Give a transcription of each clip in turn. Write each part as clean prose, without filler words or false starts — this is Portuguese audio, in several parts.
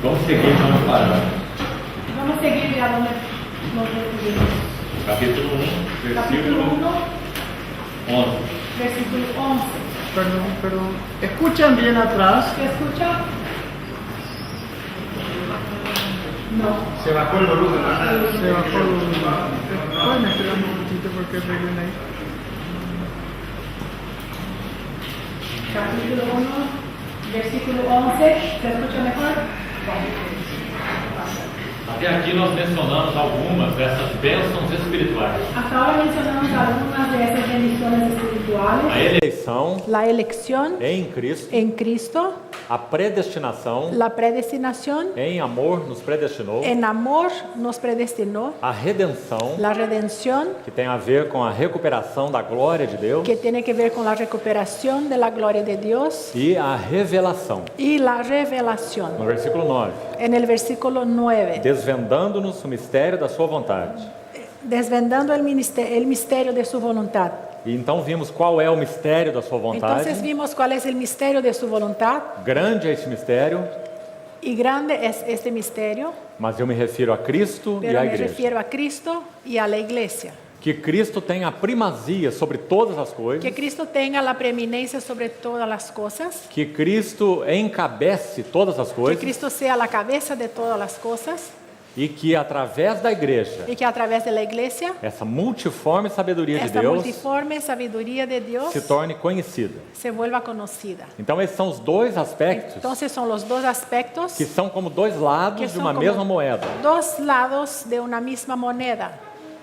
Vamos seguir, vamos parar. Vamos seguir ya donde nos detuvimos. Capítulo 1, Capítulo versículo 1, 11. versículo 11. Perdón. ¿Escuchan bien atrás? ¿Se escucha? No. Se bajó el volumen. Se bajó el volumen. Pueden esperar un momentito porque arreglen ahí. Capítulo 1, versículo 11. ¿Se escucha mejor? Até aqui nós mencionamos algumas dessas bênçãos espirituais. Hasta ahora mencionamos algunas de esas bendiciones espirituales. A eleição La elección em Cristo, en Cristo, a predestinação la predestinación, em amor nos predestinou, en amor nos predestinó, a redenção, la redención, que tem a ver com a recuperação da glória de Deus, que tiene que ver con la recuperación de la gloria de Dios, e a revelação, y la no revelación. versículo 9, En el versículo 9, desvendando-nos o mistério da sua vontade. desvendando el misterio de su voluntad. E então vimos qual é o mistério da sua vontade. Entonces vimos cuál es el misterio de su voluntad, Grande é este mistério, y grande es este misterio, mas eu me refiro a Cristo e pero à me igreja. refiero a Cristo y a la iglesia. Que Cristo tenha a primazia sobre todas as coisas, Que Cristo tenga la preeminencia sobre todas las cosas, que Cristo encabece todas as que coisas Cristo sea la cabeza de todas las cosas, e que através da igreja, y que a través de la iglesia, essa multiforme sabedoria de esta Deus multiforme sabiduría de Dios se torne conhecida. se vuelva conocida. Então esses são os dois aspectos Entonces son los dos aspectos que são como dois que lados de son uma como mesma moeda, dos lados de una misma moneda,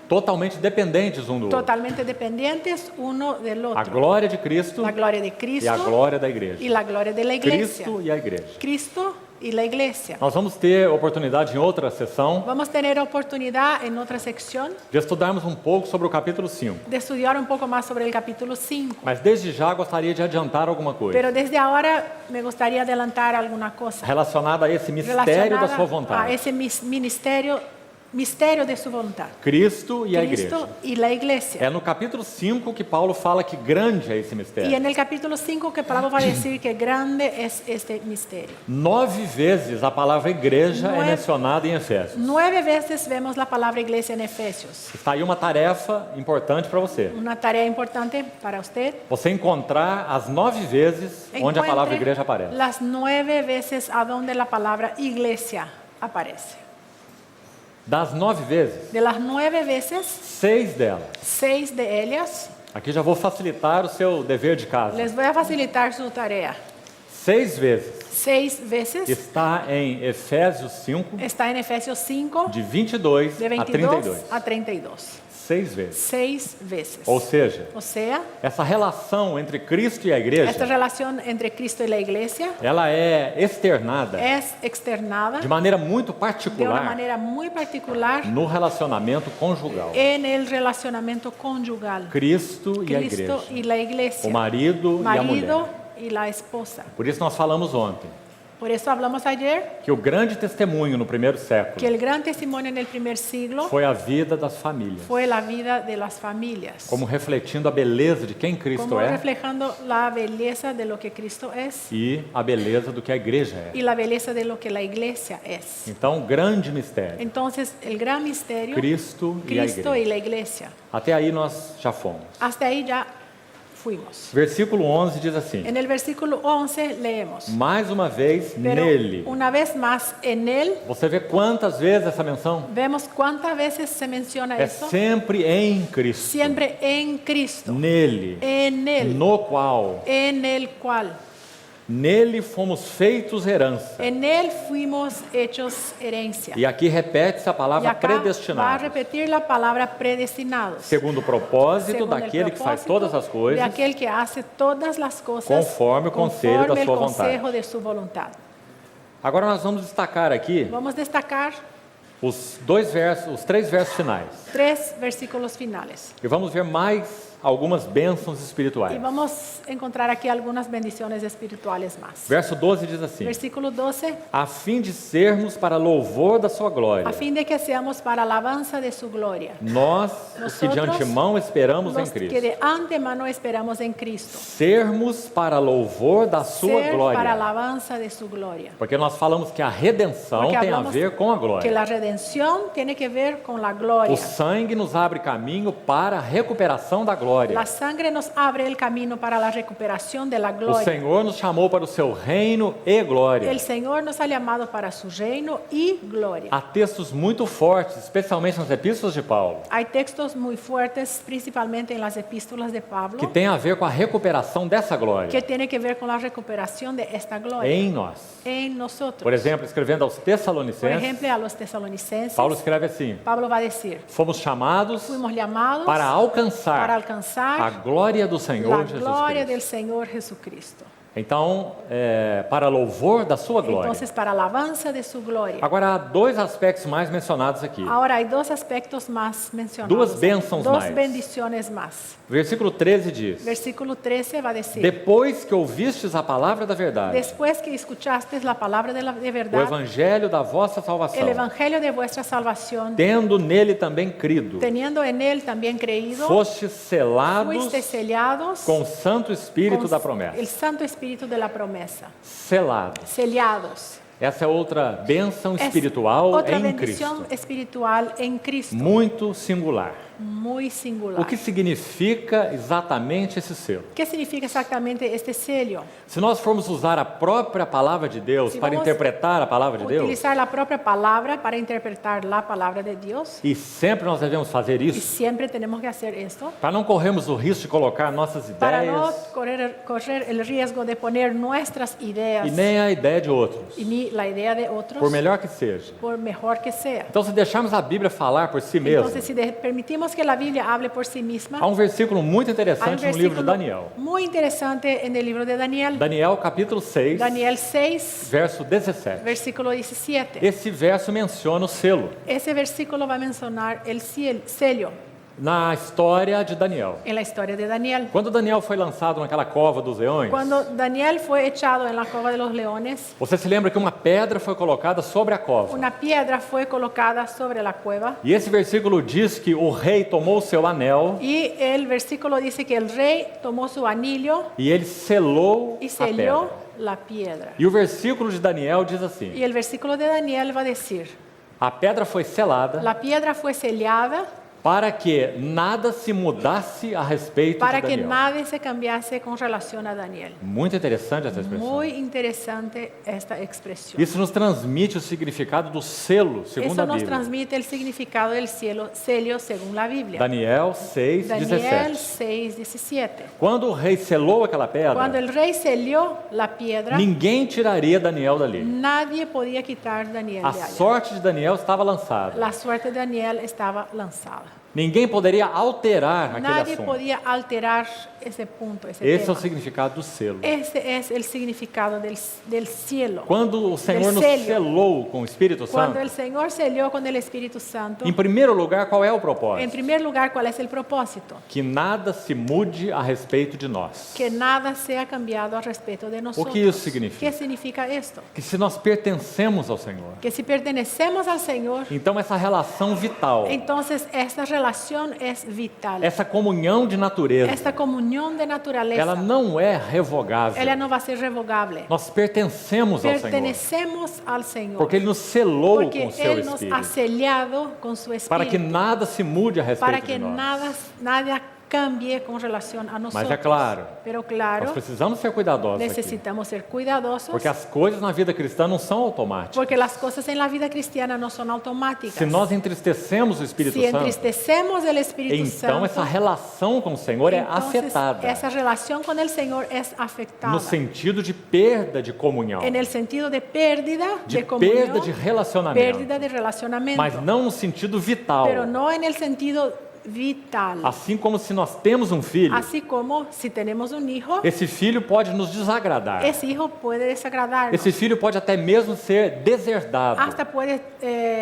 totalmente dependentes um do outro. totalmente dependientes uno del A otro. glória de Cristo La gloria de e a Cristo glória da igreja. y la gloria de la iglesia. Cristo e a igreja. Cristo y la iglesia. Nós vamos ter oportunidade em outra sessão Vamos a tener oportunidad en otra sección de estudarmos um pouco sobre o capítulo 5. de estudiar un poco más sobre el capítulo 5. Mas desde já gostaria de adiantar alguma coisa Pero desde ahora me gustaría adelantar alguna cosa relacionada a esse mistério da sua relacionada a vontade. ese misterio de su voluntad. Cristo e a igreja. Cristo y la iglesia. É no capítulo 5 que Paulo fala que grande é esse Y mistério. en el capítulo 5 que Pablo va a decir que grande es este misterio. 9 vezes a palavra igreja é Nueve- mencionada em Efésios. 9 veces vemos la palabra iglesia en Efesios. Está aí uma tarefa importante para você. Una tarea importante para usted. Você encontrar as 9 vezes onde a palavra Encuentre igreja aparece. las 9 veces a donde la palabra iglesia aparece. Das 9 vezes, De las 9 veces, 6 delas. 6 de ellas, Aqui já vou facilitar o seu dever de casa. les voy a facilitar su tarea. 6 vezes 6 veces está em Efésios 5, está en Efesios 5, de 22 de a 22 32. a 32. 6 vezes. 6 veces. Ou seja, O sea, essa relação entre Cristo e a esta igreja, relación entre Cristo y la iglesia ela é externada es externada de maneira muito de una particular manera muy particular no relacionamento conjugal. en el relacionamiento conyugal. Cristo e a igreja. Cristo y la iglesia. O marido e a mulher. Marido y la esposa. Por isso nós falamos ontem Por eso hablamos ayer que o grande testemunho no primeiro que século el gran testimonio en el primer siglo foi a vida das famílias, fue la vida de las familias, como refletindo a beleza de quem Cristo como é reflejando la belleza de lo que Cristo es e a beleza do que a igreja é. y la belleza de lo que la iglesia es. Então, grande mistério, Entonces, el gran misterio, Cristo e a Cristo y igreja. la iglesia. Até aí nós já fomos. Hasta ahí ya fuimos. Versículo 11 diz assim: En el versículo 11 leemos, mais uma vez pero nele. una vez más en él, Você vê quantas vezes essa menção? vemos cuántas veces se menciona É eso, sempre em Cristo. siempre en Cristo, Nele. en él, No qual. en el cual, Nele fomos feitos herança. en él fuimos hechos herencia. E aqui repete-se a Y palavra acá va a predestinado. repetir la palabra predestinados. Segundo o propósito Segundo el daquele que faz propósito todas as de coisas, aquel que hace todas las cosas conforme o conselho da conforme el sua vontade. consejo de su voluntad. Agora nós vamos destacar aqui Vamos a destacar os 3 versos finais. 3 versículos finales. E vamos ver mais algumas bênçãos Y espirituais. vamos a encontrar aquí algunas bendiciones espirituales más. Verso 12 diz assim: Versículo 12, a fim de sermos para louvor da sua glória, a fin de que seamos para alabanza de su gloria. nós, os que de Nosotros, antemão esperamos em Los que Cristo, de antemano esperamos en Cristo. sermos para louvor da sua Ser para glória. alabanza de su gloria. Porque nós falamos que a redenção Porque tem a hablamos ver com a que glória. la redención tiene que ver con la gloria. O sangue nos abre caminho para a recuperação da glória. La sangre nos abre el camino para la recuperación de la O gloria. Senhor nos chamou para o seu reino e glória. El Señor nos ha llamado para su reino y gloria. Há textos muito fortes, especialmente nas epístolas de Paulo, Hay textos muy fuertes, principalmente en las epístolas de Pablo, que têm a ver com a recuperação dessa glória que tiene que ver con la recuperación de esta gloria em nós. en nosotros. Por exemplo, escrevendo aos Por Tessalonicenses, ejemplo, a los tesalonicenses, Paulo escreve assim: Pablo va a decir, fomos chamados fuimos llamados para para alcançar a alcanzar glória do la Senhor Jesus gloria Cristo. del Señor Jesucristo. Então, para louvor da sua glória. Entonces, para alabanza de su gloria. Agora, há dois aspectos mais mencionados aqui. Ahora hay dos aspectos más mencionados. Duas bênçãos Dos mais. bendiciones más. Versículo 13 diz: Versículo 13 va a decir, depois que ouvistes a palavra da verdade, después que escuchaste la palabra de o verdad, evangelho da vossa salvação, el evangelio de vuestra salvación, tendo nele também crido, teniendo en él también creído, fostes selados fuiste sellados com o Santo Espírito con da promessa. el Santo Espíritu de la promesa. Selados. Sellados. Essa é outra bênção Es espiritual otra em bendición Cristo. espiritual en Cristo. Muito singular. Muy singular. O que significa exatamente esse selo? ¿Qué significa exactamente este sello? Se nós formos usar a própria palavra de Deus Se para vamos interpretar a palavra de Deus, Utilizar la propia palabra para interpretar la palabra de Dios. e sempre nós devemos fazer Y isso, siempre tenemos que hacer esto. para não corrermos o risco de colocar nossas Para no ideias correr el riesgo de poner nuestras ideas e nem a ideia de outros, y ni la idea de otros, por melhor que seja. por mejor que sea. Então, se deixarmos a Bíblia falar por si mesma, Entonces, si permitimos que la Biblia hable por sí misma, há um versículo muito hay un interessante no livro de versículo Daniel. muy interesante en el libro de Daniel. Daniel, capítulo 6, Daniel 6, verso 17. versículo 17. Esse verso menciona o selo Ese versículo va a mencionar el sello na história de Daniel. en la historia de Daniel. Quando Daniel foi lançado naquela cova dos leões, Cuando Daniel fue echado en la cova de los leones, você se lembra que uma pedra foi colocada sobre a cova. una piedra fue colocada sobre la cueva E esse versículo diz que o rei tomou o seu anel y el versículo dice que el rey tomó su anillo e ele selou y a selló pedra. la piedra. E o versículo de Daniel diz assim: Y el versículo de Daniel va a decir, a pedra foi selada la piedra fue sellada para que nada se mudasse a respeito para de que Daniel. nada se cambiase con relación a Daniel. Muito interessante essa expressão. Muy interesante esta expresión. Isso nos transmite o significado do selo, segundo Eso a nos Bíblia. transmite el significado del sello según la Biblia. Daniel 6, Daniel 17. 6, 17. Quando o rei selou aquela pedra, Cuando el rey selló la piedra, ninguém tiraria Daniel dali. nadie podía quitar Daniel A de allá. sorte de Daniel estava lançada. La suerte de Daniel estaba lanzada. Ninguém poderia alterar aquele Nadie assunto. podía alterar ese punto, ese Esse é o tema. significado do selo. Ese es el significado del cielo. Quando o Senhor nos sello. selou com o Espírito Cuando Santo, el Señor selló con el Espíritu Santo, em primeiro lugar, qual é o en propósito? primer lugar, ¿cuál es el propósito? Que nada se mude a respeito de nós. Que nada sea cambiado al respecto de nosotros. que isso significa? ¿Qué significa esto? Que se nós pertencemos ao Senhor, Que si pertenecemos al Señor, então essa relação vital, entonces esta relación es vital. essa comunhão de natureza, Esta comunión de naturaleza, ela não é revogável. ella no va a ser revogable. Nós pertencemos ao Senhor, Pertenecemos al Señor. porque Ele nos selou Porque com o seu Él nos ha Espírito, sellado con su para que Espíritu. nada se mude a Para respeito que de nós. nada cambie con relación a nosotros. Mas é claro, Pero nós claro, precisamos ser cuidadosos aqui, necesitamos ser cuidadosos. porque as coisas na vida cristã não são automáticas. Porque las cosas en la vida cristiana no son automáticas. Se nós entristecemos o Espírito Si Santo, entristecemos el Espíritu então essa Santo, relação com o Senhor é entonces afetada, esa relación con el Señor es afectada. no sentido de perda de comunhão, En el sentido de pérdida de de comunión, perda de relacionamento, pérdida de relacionamiento. mas não no sentido vital, Pero no en el sentido vital. Assim como se nós temos um filho, Así como si tenemos un hijo, esse filho pode nos desagradar. ese hijo puede desagradarnos. Esse filho pode até mesmo ser deserdado. Hasta puede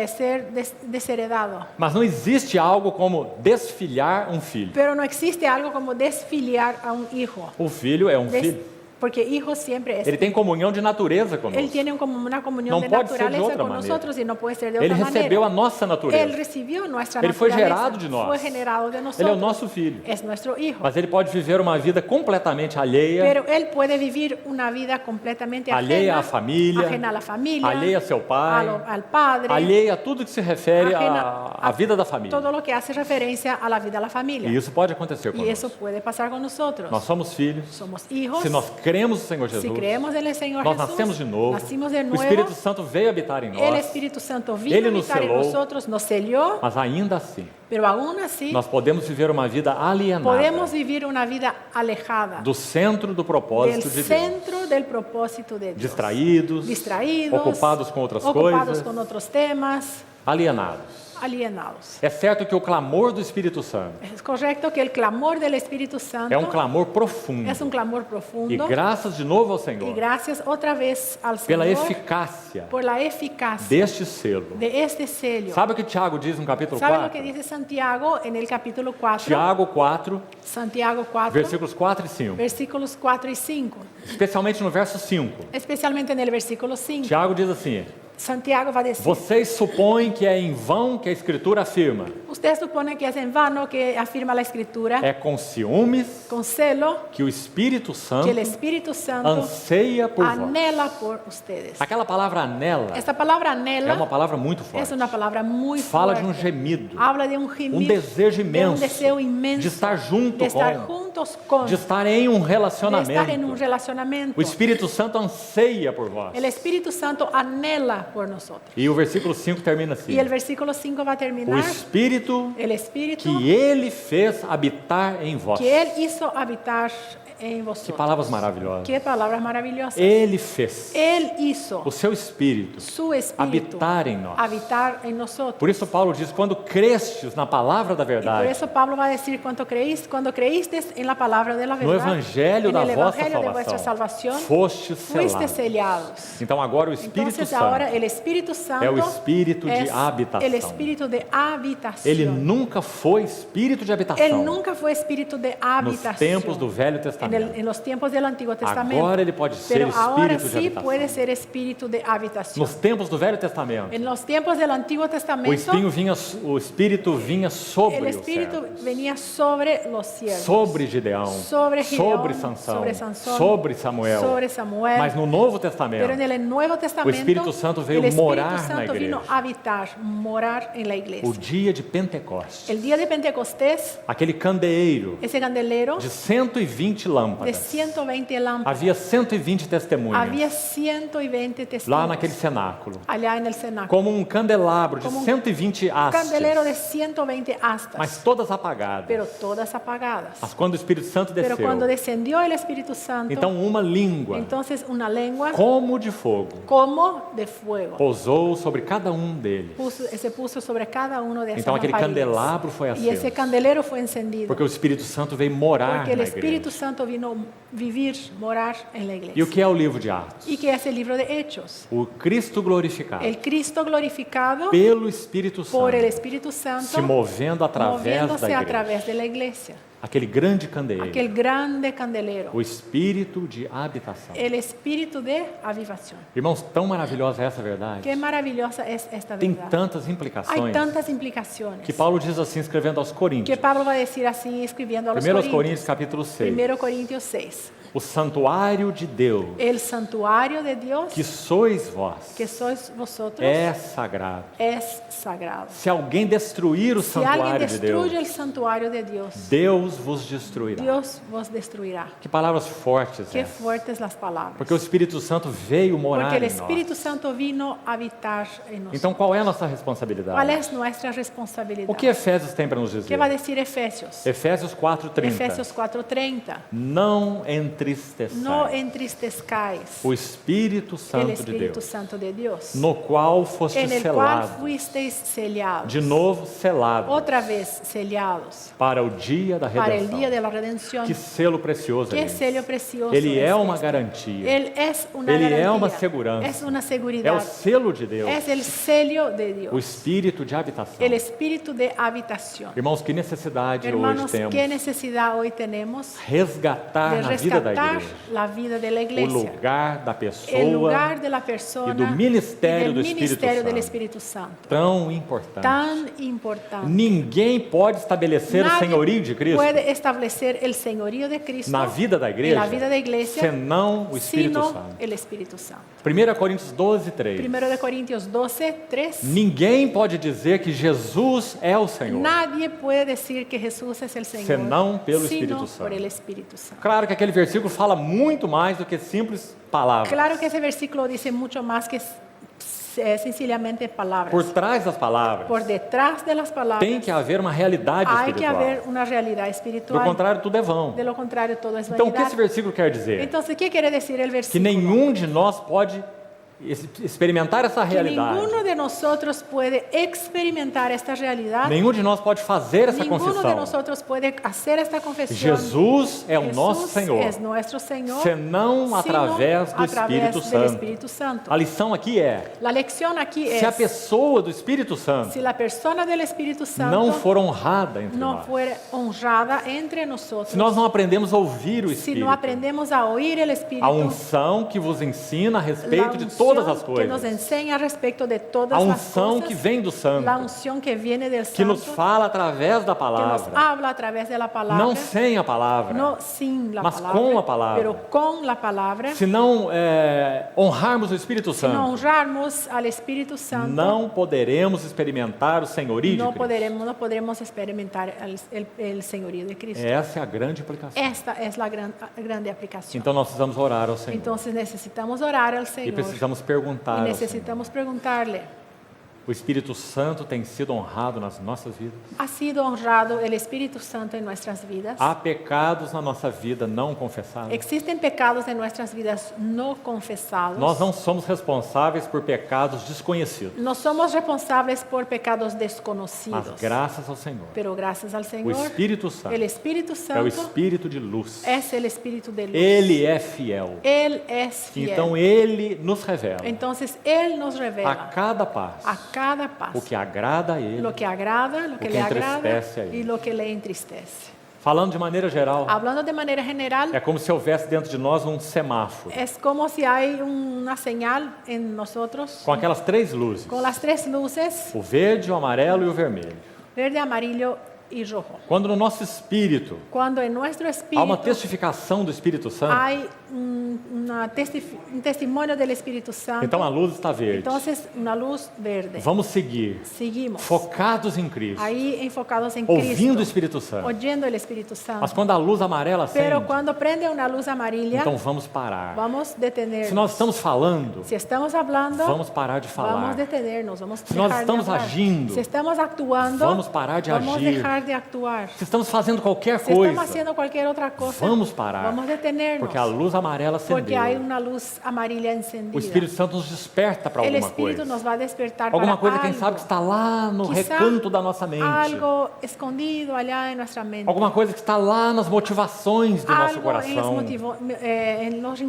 ser desheredado. Mas não existe algo como desfilhar um filho. Pero no existe algo como desfiliar a un hijo. O filho é um filho. Porque hijo siempre es. Ele tem comunhão de natureza conosco. Él tiene como una comunión No de puede ser de naturaleza otra con manera. nosotros y no puede ser de Ele otra recebeu a manera. nossa Él natureza. recibió nuestra Ele foi naturaleza. gerado de nós. Fue generado de nosotros. Ele é o nosso filho. Es nuestro hijo. Mas ele pode viver uma vida completamente alheia, Pero él puede vivir una vida completamente alheia ajena, à família, ajena a la familia, alheia a seu pai, al padre, alheia a tudo que se refere ajena à vida da família. todo lo que hace referencia a la vida de la familia. E isso pode acontecer Y eso conosco. puede pasar con nosotros. Nós somos filhos. Somos hijos. Se nós cremos no Senhor Si Jesus, creemos en el Señor nós Jesús, nascemos de novo. nacimos de O nuevo. Espírito Santo veio habitar em El nós, Espíritu Santo vino Ele a nos habitar en selou. nosotros, nos selló, mas ainda assim, pero aún así nós podemos viver uma vida alienada podemos vivir una vida alejada do centro do del propósito de Deus. centro del propósito de Dios. Distraídos, ocupados com outras ocupados coisas, con otros temas, alienados. alienados. É certo que o clamor do Espírito Santo Es correcto que el clamor del Espíritu Santo é um clamor profundo. es un clamor E profundo. graças de novo ao Y Senhor gracias otra vez al pela Señor eficácia por la eficacia deste selo. de este sello. Sabe o que Tiago diz no capítulo ¿Sabe lo 4? que dice Santiago en el capítulo 4? Tiago 4, Santiago 4, versículos 4 e 5. versículos 4 y 5. Especialmente no verso 5. Especialmente en el versículo 5. Tiago diz assim: Santiago va a decir, vocês supõem que é em vão que a Escritura afirma. usted supone que es en vano que afirma la Escritura É com ciúmes con celo que o Espírito Santo que el Espíritu Santo anseia por vós. anhela por ustedes. Aquela palavra anela Esta palabra é anhela uma palavra muito es forte. una palabra muy Fala de fuerte. um gemido, Habla de un gemido, um desejo de un imenso deseo inmenso de estar junto de estar com, juntos con, de estar em um de estar en un relacionamento. relacionamiento. O Espírito Santo anseia por vós. El Espíritu Santo anhela por nosotros. E o versículo 5 termina assim: Y el versículo 5 va a o terminar, Espírito el Espíritu que Ele fez habitar em vós. que Él hizo habitar en vosotros. Que palavras maravilhosas. Qué palabras maravillosas. Ele fez Él hizo o seu Espírito su Espíritu habitar em nós. habitar en nosotros. Por isso Paulo diz: quando crestes na palavra da Y por verdade, eso Pablo va a decir, cuando creíste en la palabra de la no verdad, evangelho en da el vossa evangelio de vuestra salvação, salvación, fostes fuiste selados. sellados. Então agora o Espírito Entonces Santo, ahora el Espíritu Santo é o espírito de es habitação. el espíritu de habitación. ele nunca foi espírito de Él habitação nunca fue espíritu de nos habitación. tempos do Velho Testamento. En los tiempos del Antiguo Testamento. Agora ele pode ser Pero ahora espírito de sí habitação. puede ser espíritu de habitación. Nos tempos do Velho Testamento, En los tiempos del Antiguo Testamento, o Espírito vinha sobre el os espíritu servos, venía sobre los siervos, sobre Gideão, sobre Gideón, sobre Sansão, sobre Sansón, sobre Samuel. sobre Samuel. Mas no Novo Pero Testamento, en el Nuevo Testamento, Espíritu Santo veio el Espíritu morar na Santo vino igreja. a habitar, morar en la iglesia. o dia de Pentecostes, El día de Pentecostés, aquele candeeiro ese candelero de 120 de lâmpadas, 120 lámparas, havia 120 testemunhas había 120 lá testigos naquele cenáculo, allá en el cenáculo. como um candelabro de Como 120 Candelero de hastes, 120 astas, mas todas apagadas. pero todas apagadas. Mas quando o Espírito Santo Pero desceu, cuando descendió el Espíritu Santo, então uma língua entonces una lengua como de fogo como de fuego pousou sobre cada um deles. se puso sobre cada uno de esas Então aquele lamparillas. candelabro foi Y ese aceso, candelero fue encendido. porque o Espírito Santo veio morar Porque el na Espíritu igreja. Santo vino vivir, morar en la E iglesia. o que é o livro de Atos? ¿Y qué es el libro de Hechos? O Cristo glorificado El Cristo glorificado pelo Espírito por el Santo, Espíritu Santo, se movendo através da moviéndose a igreja. través de la iglesia. Aquele grande candeeiro, Aquel grande candelero. o Espírito de habitação. El espíritu de avivación. Irmãos, tão maravilhosa é essa verdade. Qué maravillosa es esta Tem verdad. tantas Hay implicações tantas implicaciones. que Paulo diz assim, escrevendo aos Que Coríntios. Pablo va a decir así escribiendo a los 1 Corintios. Coríntios capítulo 6. 1 Corintios 6. O santuário de Deus, El santuario de Dios que sois vós, que sois vosotros é sagrado. es sagrado. Se alguém destruir o Si alguien santuário de Deus, destruye el santuario de Dios, Deus vos destruirá. Dios vos destruirá. Que palavras fortes Qué essas. fuertes las palabras. Porque o Espírito Santo veio morar Porque el em Espíritu nós. Santo vino a habitar en nosotros. Então qual é a nossa ¿Cuál responsabilidade? es nuestra responsabilidad? O que Efésios tem para nos ¿Qué dizer? va a decir Efesios? Efésios 4:30. Efesios 4:30. Não entre entristeçais no entristezcáis o Espírito el Santo de Espíritu Deus, Santo de Dios, no qual fostes en el cual selados, fuisteis sellados, de novo selados, otra vez sellados, para o dia da para el redenção. día de la redención. Que selo precioso é Qué esse. sello precioso Ele é es uma este. garantia. Él es una Ele garantía, é uma segurança. es una É o seguridad, selo de Deus, es el sello de Dios, o Espírito de habitação. el espíritu de habitación. Irmãos, que necessidade Hermanos, hoje temos qué necesidad hoy tenemos resgatar de na vida da rescatar igreja la vida de la o iglesia, lugar da el pessoa lugar de la persona e do ministério y do del Espírito ministerio del Santo. Espíritu Santo. Tão importante. Tan importante. Ninguém pode estabelecer o Nadie senhorio de Cristo puede establecer el señorío de Cristo na vida da en igreja, la vida da iglesia, senão o Espírito sino Santo. el Espíritu Santo. 1 Coríntios 12, 3. 1 de Corintios 12, 3. Ninguém pode dizer que Jesus é o Senhor. Nadie puede decir que Jesús es el Señor, Senão pelo sino Espírito Santo. por el Espíritu Santo. Claro que aquele versículo fala muito mais do que simples palavras. Claro que ese versículo dice mucho más que sencillamente palabras. Por trás das palavras Por detrás de las palabras tem que haver uma realidade hay que espiritual. haber una realidad Do espiritual. contrário, tudo é vão. De lo contrario, todo es Então, o que vanidad. esse versículo quer dizer? Entonces, ¿qué quiere decir el Que versículo? nenhum de nós pode experimentar essa Que realidade. ninguno de nosotros puede experimentar esta realidad. Nenhum de nós pode fazer essa Ninguno de confissão. nosotros puede hacer esta confesión. Jesus é o Jesús nosso Senhor, es nuestro Señor, senão sino através do a través Espírito del Santo. Espíritu Santo. A lição aqui é: La lección aquí se a es, pessoa do Espírito Santo si la persona del Espíritu Santo não for honrada entre no nós, fuera honrada entre nosotros, se nós não aprendemos a ouvir o si Espírito, no aprendemos a oír el Espíritu, a unção que vos ensina a la respeito de unción todas as que nos coisas, enseña a respecto de todas a las unção cosas, que vem do la Santo, unción que viene del que nos Santo, fala através da que nos palavra, habla a través de la palabra, não sem a palavra. no sin la mas palabra, com a palavra. pero con la palabra. Se não honrarmos o Espírito Si no Santo, honramos al Espíritu Santo, não poderemos experimentar o senhorio de no Cristo. podremos experimentar el señorío de Cristo. Essa é a grande aplicação. Esta es la grande aplicación. Então nós precisamos orar ao Senhor Entonces necesitamos orar al e Señor precisamos y perguntar ao Senhor. necesitamos preguntarle, O Espírito Santo tem sido honrado nas nossas vidas? ¿ha sido honrado el Espíritu Santo en nuestras vidas? Há pecados na nossa vida não confessados? ¿Existen pecados en nuestras vidas no confesados? Nós não somos responsáveis por pecados desconhecidos, No somos responsables por pecados mas desconocidos, graças ao Senhor, pero gracias al o Señor, Espírito Santo el Espíritu é o Santo Espírito de luz. es el Espíritu de luz. Ele é fiel. Él es fiel. Então Ele nos revela Entonces Él nos a revela cada passo a cada paso o que agrada a Ele. lo que agrada, lo que que le agrada entristece a Él. y lo que le entristece. Falando de maneira geral, Hablando de manera general, é como se houvesse dentro de nós um semáforo es como si hay una señal en nosotros com aquelas três luzes: con las tres luces, o verde, o amarelo e o vermelho. verde, amarillo y rojo. Quando no nosso espírito Cuando en nuestro há uma espíritu testificação do Espírito Santo, hay un testimonio del Espíritu Santo, então a luz está verde. entonces una luz verde. Vamos seguir, Seguimos focados em Cristo, ahí enfocados en ouvindo o Cristo, Espírito Santo. oyendo el Espíritu Santo. Mas quando a luz amarela acende, Pero cuando prende una luz amarilla, então vamos parar. vamos a detenernos. Se nós estamos falando, Si estamos hablando, vamos parar de vamos falar. a detenernos, vamos a Se nós dejar de estamos hablar. agindo, Si estamos actuando, vamos parar de vamos a agir. dejar de actuar. Se estamos fazendo qualquer Si estamos coisa, haciendo cualquier otra cosa, vamos parar, vamos a detenernos. porque a luz amarela Porque hay acendeu. una luz amarilla O encendida. Espírito Santo nos desperta para El alguma Espíritu coisa. nos va a despertar Alguma para coisa, quem algo. sabe, que está lá no Quizá recanto da nossa mente. Algo escondido allá en nuestra mente. Alguma coisa que está lá nas motivações do nosso Algo en coração. en los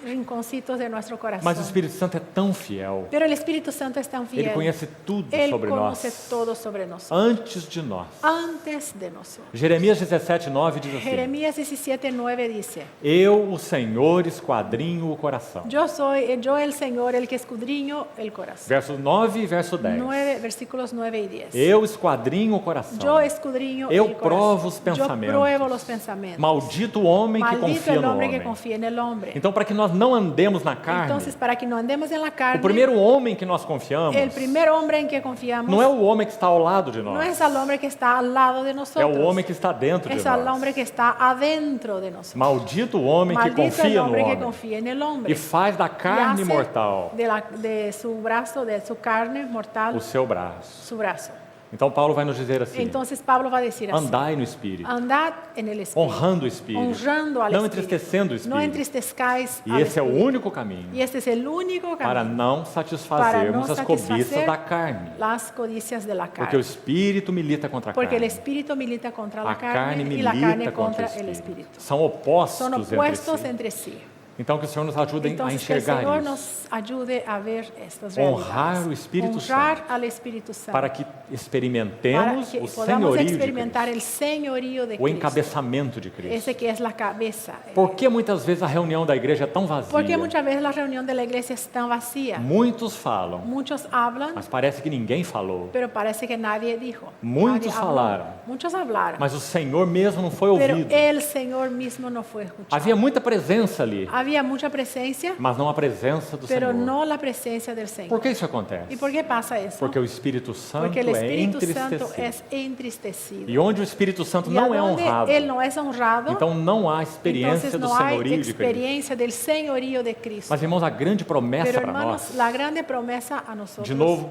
rinconcitos de nuestro corazón. Mas o Espírito Santo é tão fiel. Pero el Espíritu Santo es tan fiel. Ele conhece tudo Él sobre conoce nós, todo sobre nosotros. antes de nós. Antes de nosotros. Jeremias 17:9 diz assim: Jeremías 17:9 dice: Eu, o Senhor, esquadrinho o coração. Yo el Señor, el que escudriño el corazón. Versos 9 e verso 10. Versículos 9 y 10. Eu esquadrinho o coração. Yo escudriño Eu el provo os corazón. Yo pensamentos. pruebo los pensamientos. Maldito o homem que Maldito confia el no hombre que homem. confía en el hombre. Então, para que nós não andemos na carne, Entonces, para que no andemos en la o carne, primeiro homem que nós confiamos el primer hombre en que confiamos não é o homem que está ao lado de no nós, es al hombre que está al lado de é nosotros. o homem que está dentro de Es al nós. hombre que está adentro de nosotros. Maldito o homem que Maldito el confia no hombre que homem confía en el hombre. e faz da Y carne hace mortal de su brazo, de su carne mortal, o seu braço. su brazo. Então Paulo vai nos dizer assim: Entonces Pablo va a decir así: andai no Espírito, andad en el Espíritu, honrando o Espírito, honrando al não Espíritu, entristecendo o no Espírito. entristezcáis E al esse é o Espíritu. único caminho Y este es el único para camino não satisfazermos as cobiças satisfacer da carne. las codicias de la Porque o carne. Espírito milita contra a Porque el carne. Espíritu milita contra la A carne carne y la carne milita contra contra o el Espírito. Espíritu. São opostos Son entre opuestos si. entre sí. Então que o Senhor nos ajude a Entonces, que el enxergar Señor isso, nos ayude a ver estas Honrar realidades. o Espírito Honrar Santo. al Espíritu Santo. para que Para experimentemos que o podamos senhorio de experimentar Cristo, el señorío de o Cristo. encabeçamento de Cristo. Ese que es la cabeza. Por que muitas vezes a reunião da igreja é tão vazia? Porque muchas veces la reunión de la iglesia es tan vacía. Muitos falam, Muchos hablan, mas parece que ninguém falou. pero parece que nadie dijo. Muitos Nadie habló. falaram. Muchos hablaron. Mas o Senhor mesmo não foi Pero ouvido. el Señor mismo no fue escuchado. Havia muita presença ali, Había mucha presencia, mas não a presença do pero Senhor. no la presencia del Señor. Por que isso acontece? ¿Y por qué pasa eso? Porque o Espírito Santo Porque el é Espíritu Santo entristecido. es entristecido. E onde o Espírito Santo Y não é adonde honrado, Él no es honrado, então não há experiência entonces do no hay senhorio de Cristo. experiencia del señorío de Cristo. Mas, irmãos, a grande promessa Pero para hermanos, nós, la grande promesa a nosotros. de novo,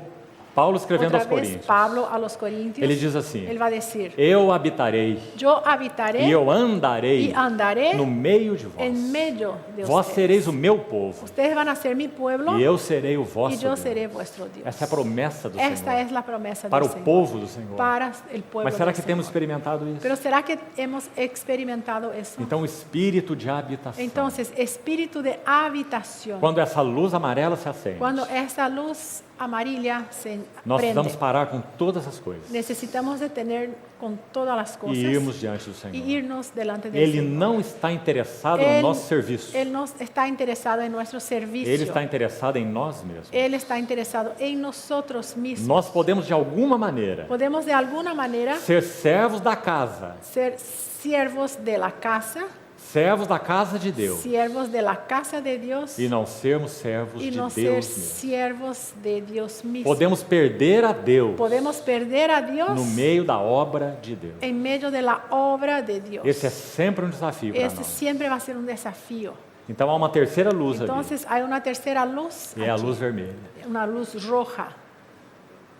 Paulo escrevendo Otra aos vez Coríntios, Pablo a los Corintios, ele diz assim: él va a decir: eu habitarei yo habitaré e eu andarei y andaré no meio de vós. en medio de Vós ustedes. sereis o meu povo Ustedes van a ser mi pueblo e eu serei o y vosso yo Deus. seré vuestro Dios. Essa é a promessa do Esta Senhor es la promesa para del o Señor. povo do Senhor. Para el pueblo Mas será del que temos Señor. experimentado isso? Pero ¿será que hemos experimentado eso? Então, o espírito de habitação. Entonces, espíritu de habitación. Quando essa luz amarela se acende, Cuando esa luz amarilla se nós precisamos prende, parar com todas as coisas necesitamos detener con todas las e cosas irmos diante do Senhor. y irnos delante del Ele Señor. não está interessado no Él- nosso serviço. Él no está interesado en nuestro servicio. Ele está interessado em nós mesmos. Él está interesado en nosotros mismos. Nós podemos, de alguma maneira, Podemos de alguna manera ser servos da casa, ser siervos de la casa, servos da casa de Deus, siervos de la casa de Dios e não sermos servos y de no Deus ser mesmo. siervos de Dios mismo. Podemos perder a Deus Podemos perder a Dios no meio da obra de Deus. en medio de la obra de Dios. Esse é sempre um desafio para Este nós. siempre va a ser un desafío. Então há uma terceira luz ali, Entonces hay una tercera luz, e é a aquí, luz vermelha. una luz roja.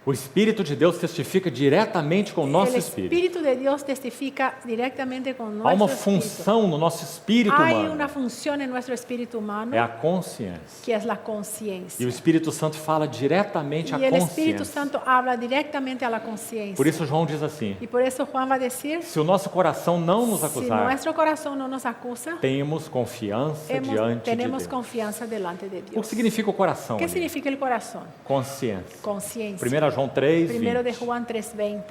O Espírito de Deus testifica diretamente com o nosso El espírito. Espíritu de Dios testifica directamente con Há uma nuestro espíritu. função no nosso espírito Hay humano, una función en nuestro espíritu humano é a consciência. que es la E conciencia. o Espírito Santo fala diretamente à Y el Espíritu consciência. Santo habla directamente a la conciencia. Por isso João diz assim: Y por eso Juan va a decir, se o nosso coração não nos si acusar, nuestro corazón no nos acusa, temos confiança diante de tenemos Deus. confianza delante de O que Dios. significa o coração? ¿Qué ali? significa el corazón? Consciência. Conciencia. 1 João 3, Primero de 20. Juan 3:20.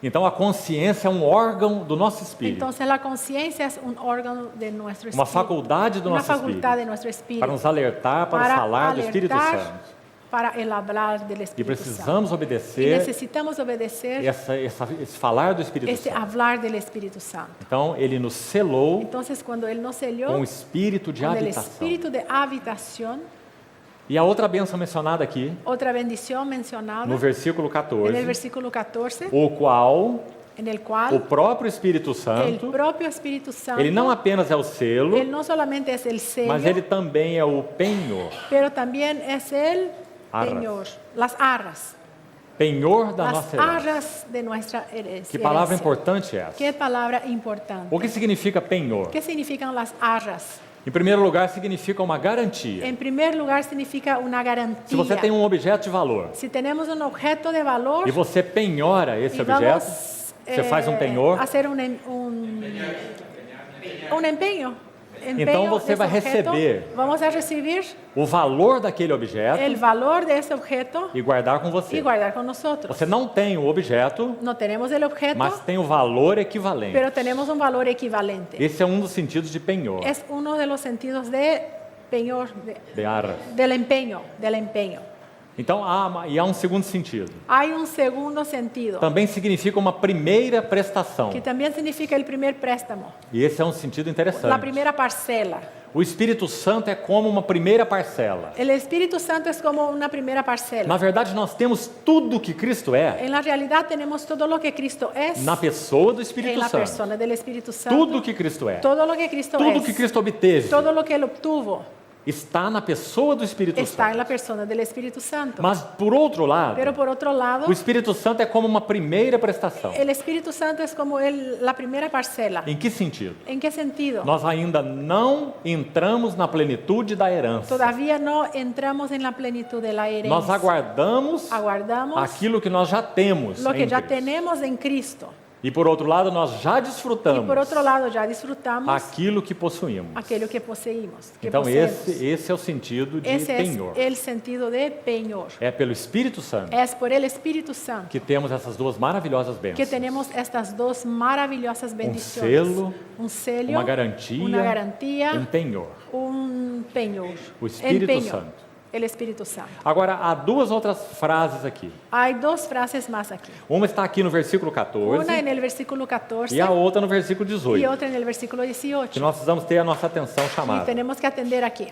Então a consciência é um órgão do nosso espírito, Entonces la conciencia es un órgano de nuestro uma espíritu. faculdade do Una nosso espírito, facultad de nuestro espíritu. para nos alertar para falar do Espírito alertar, Santo. para el hablar del E Espíritu precisamos Santo. Y obedecer necesitamos obedecer esse falar do Espírito este Santo. hablar del Espíritu Santo. Então ele nos selou Entonces cuando Él nos selló com o espírito de con el habitação. espíritu de habitación, E a outra bênção mencionada aqui, otra bendición mencionada no versículo en el 14, versículo 14, o qual en el o cual próprio Espírito el Santo, propio Espíritu Santo, ele não apenas é o selo, Él no solamente es el sello, mas ele também é o penhor. pero también es el Arras. Señor, las arras, Penhor da las nossa herança. arras de nuestra herencia. Que palavra importante é essa? Qué palabra importante. O que significa penhor? ¿Qué significan las arras? Em primeiro lugar, significa uma garantia. En primer lugar, significa una garantía. Se você tem um objeto de valor Si tenemos un objeto de valor e você penhora esse y objeto, vamos você faz um penhor, hacer un empeño. Então você de vai ese objeto, receber vamos a recibir o valor daquele objeto el valor de ese objeto e guardar com y você. guardar con nosotros. Você não tem o objeto, No tenemos el objeto, mas tem o valor equivalente. pero tenemos un valor equivalente. Esse é um dos sentidos de penhor, Es uno de los sentidos de penhor, de arras. del empeño, del empeño. Então, há um segundo sentido. Hay un segundo sentido, Também significa uma primeira prestação. que también significa el primer préstamo, E esse é um sentido la interessante. primera parcela. O Espírito Santo é como uma primeira parcela. El Espíritu Santo es como una primera parcela. Na verdade, nós temos tudo que Cristo é En la realidad tenemos todo lo que Cristo es na pessoa do en Espírito la Santo. persona del Espíritu Santo. Tudo que Cristo é. Todo lo que Cristo Tudo es. que Cristo obteve. Todo lo que Él obtuvo. está na pessoa do Espírito está en Santo. la persona del Espíritu Santo. Mas, por outro lado, Pero por otro lado, o Espírito Santo é como uma primeira prestação. el Espíritu Santo es como la primera parcela. Em que sentido? ¿En qué sentido? Nós ainda não entramos na plenitude da herança. Todavía no entramos en la plenitud de la herencia. Nós aguardamos Aguardamos aquilo que nós já temos lo que em ya Cristo. tenemos en Cristo. E por outro lado, nós já Y desfrutamos por otro lado, ya disfrutamos aquilo que possuímos. aquello que poseímos. Que Então poseemos. esse é o sentido de Ese penhor. es el sentido de penhor. É pelo Espírito Santo Es por el Espíritu Santo que temos essas duas maravilhosas bênçãos. que tenemos estas dos maravillosas bendiciones. selo, un sello, uma garantia, una garantía, penhor. un penhor. O Espírito Empeño. Santo. El Espíritu Santo. Agora, há duas outras frases aqui. Hay dos frases más aquí. Uma está aqui no versículo 14 Una en el versículo 14 e a outra no versículo y 18. otra en el versículo Que 18. nós precisamos ter a nossa atenção Y chamada. tenemos que atender aquí.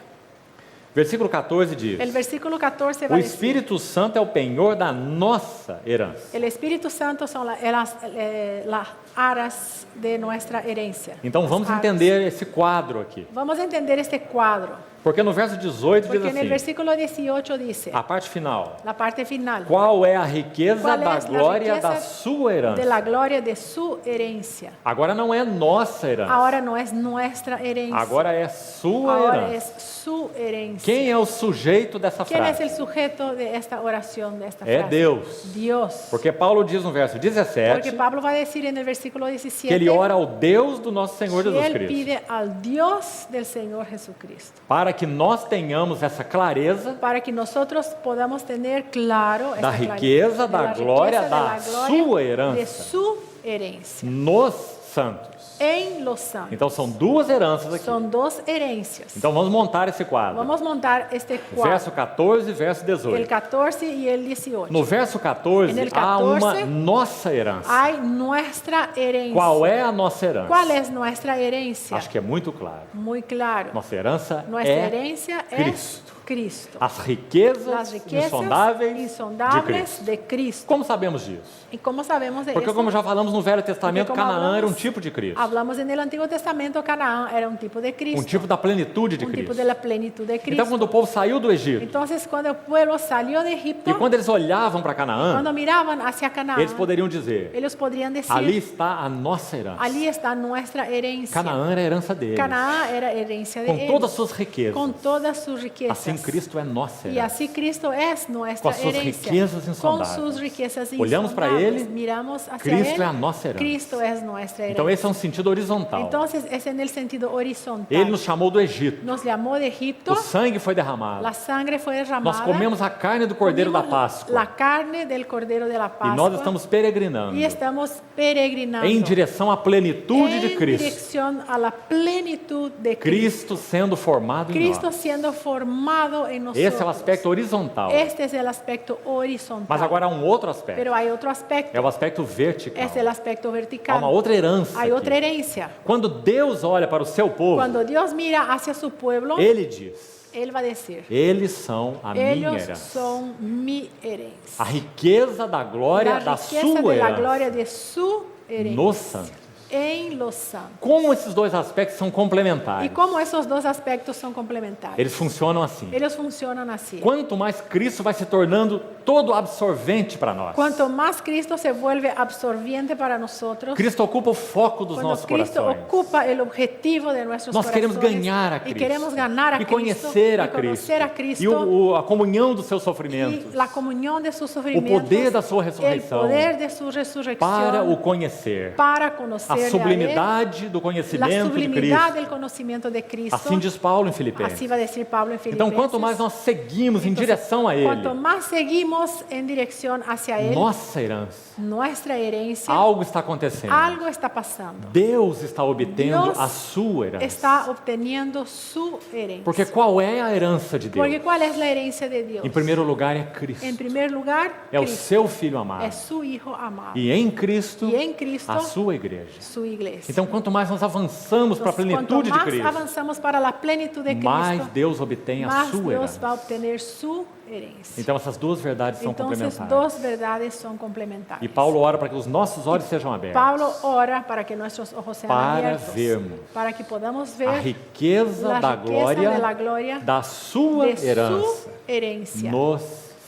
Versículo 14 diz: El versículo 14 va O a decir, Espírito Santo é o penhor da nossa herança. el Espíritu Santo son las aras de nuestra herencia. Então vamos Las aras. entender esse quadro aqui. Vamos a entender este cuadro, Porque no verso 18 diz porque en el assim, versículo 18 dice, a parte final: la parte final, qual é a riqueza Qual é da a glória riqueza da sua de herança? la gloria de su herencia. Agora não é nossa herança. Ahora no es nuestra herencia, Agora é sua ahora herança. es su herencia. Quem é o sujeito dessa ¿Quién es el frase? sujeto de esta oración, de esta É frase? Deus. Dios. Porque Paulo diz no verso Porque 17 Pablo va a decir en el versículo 17 que ele ora ao Deus do nosso Senhor que Jesus él Cristo, pide al Dios del Señor Jesucristo para que nós tenhamos essa clareza para que nosotros podamos tener claro da esta riqueza, claridad, da de la glória, riqueza, de da la gloria sua de herança su herencia nos santos. en los santos. Então são duas heranças aqui. Son dos herencias. Então vamos montar esse quadro. Vamos a montar este Verso cuadro, 14 e verso el 18. 14 y el 18. No verso 14 En el há uma 14, nossa herança. Hay nuestra herencia. Qual é a nossa herança? ¿Cuál es nuestra herencia? Acho que é muito claro. Muy claro. Nossa herança Nuestra é herencia Cristo. es Cristo. As riquezas, Las riquezas insondáveis insondables de Cristo. de Cristo. Como sabemos disso? ¿Y cómo sabemos de Porque esto? como já falamos no Velho Testamento, Porque como Canaã era um hablamos- tipo de Cristo. Hablamos en el Antiguo Testamento, Canaán era un tipo de Cristo. Um tipo da plenitude de un tipo Cristo. de la plenitud de Cristo. Então quando o povo saiu do Egito Entonces, cuando el pueblo salió de Egipto, e quando eles olhavam para Canaã, cuando miraban hacia Canaán, eles poderiam dizer: ellos podrían decir, ali está a nossa herança. allí está nuestra herencia. Canaã era a herança deles. Canaán era herencia de Com ellos, todas as suas riquezas. con todas sus riquezas. Assim Cristo é nossa Y herança. así Cristo es nuestra Com as suas herencia. riquezas Con insondáveis. sus riquezas Olhamos para insondables. ele, Miramos hacia Cristo él, é a nossa herança. Cristo es nuestra herencia. Então esse é um sentido horizontal. Entonces, es en el sentido horizontal. Ele nos chamou do Egito. Nos llamó de Egipto, O sangue foi derramado. la sangre fue derramada. Nós comemos a carne do Cordeiro da comimos Páscoa. la carne del Cordero de la E Pascua. nós estamos peregrinando y estamos peregrinando em direção à plenitude de en Cristo. dirección a la plenitud de Cristo. Cristo sendo formado em Cristo nós. siendo formado en nosotros. Esse é o aspecto horizontal. Este es el aspecto horizontal. Mas agora há um outro aspecto. Pero hay otro aspecto. É o aspecto vertical. Es el aspecto Há vertical. uma outra herança. Hay otra aqui. herencia. Quando Deus olha para o seu povo, Cuando Dios mira hacia su pueblo, Ele diz: Él va a decir, eles são a minha ellos herança. son mi herencia. A riqueza da glória La da riqueza sua de la herança gloria de su herencia. nos santos. En los santos. Como esses dois aspectos são Y complementares? como esos dos aspectos son complementarios. Eles funcionam assim. Ellos funcionan así. Quanto mais Cristo vai se tornando todo absorvente para nós. Cuanto más Cristo se vuelve absorbiente para nosotros, Cristo ocupa o foco dos cuando nossos Cristo corações. ocupa el objetivo de nuestros Nós queremos corazones, ganhar a y Cristo. queremos ganar a E Cristo, conhecer a y Cristo. conocer a Cristo, E a comunhão dos seus y sofrimentos. la comunión de sus sufrimientos, poder da sua el ressurreição. poder de su resurrección, Para o conhecer. para A conocerle a él, sublimidade do la conhecimento de sublimidad Cristo. del conocimiento de Cristo. Assim diz Paulo em Filipenses. Así va a decir Pablo en Filipenses. Então, quanto mais nós seguimos em direção a Ele, Cuanto más seguimos en dirección hacia Él, nossa herança, nuestra herencia, algo está acontecendo. algo está pasando. Deus está obtendo Dios a sua herança. Está obteniendo su herencia. Porque qual é a herança de Deus? Porque ¿cuál es la herencia de Dios? Em primeiro lugar é Cristo. En primer lugar, É o Cristo. seu Filho amado. Es su Hijo amado. E em Cristo, Y en Cristo, a sua igreja. su iglesia. Então, quanto mais nós avançamos para a Entonces, cuanto plenitude de más Cristo, avanzamos para la plenitud de mais Cristo, Deus obtém a más sua Dios herança. va a obtener su herencia. Então, essas duas verdades são Entonces, complementares. dos verdades son complementarias. E Paulo ora para que os nossos olhos sejam abertos. Pablo ora para que nuestros ojos sean Para abiertos, vermos para que podamos a ver riqueza la da riqueza de la glória gloria da sua de herança su herencia nos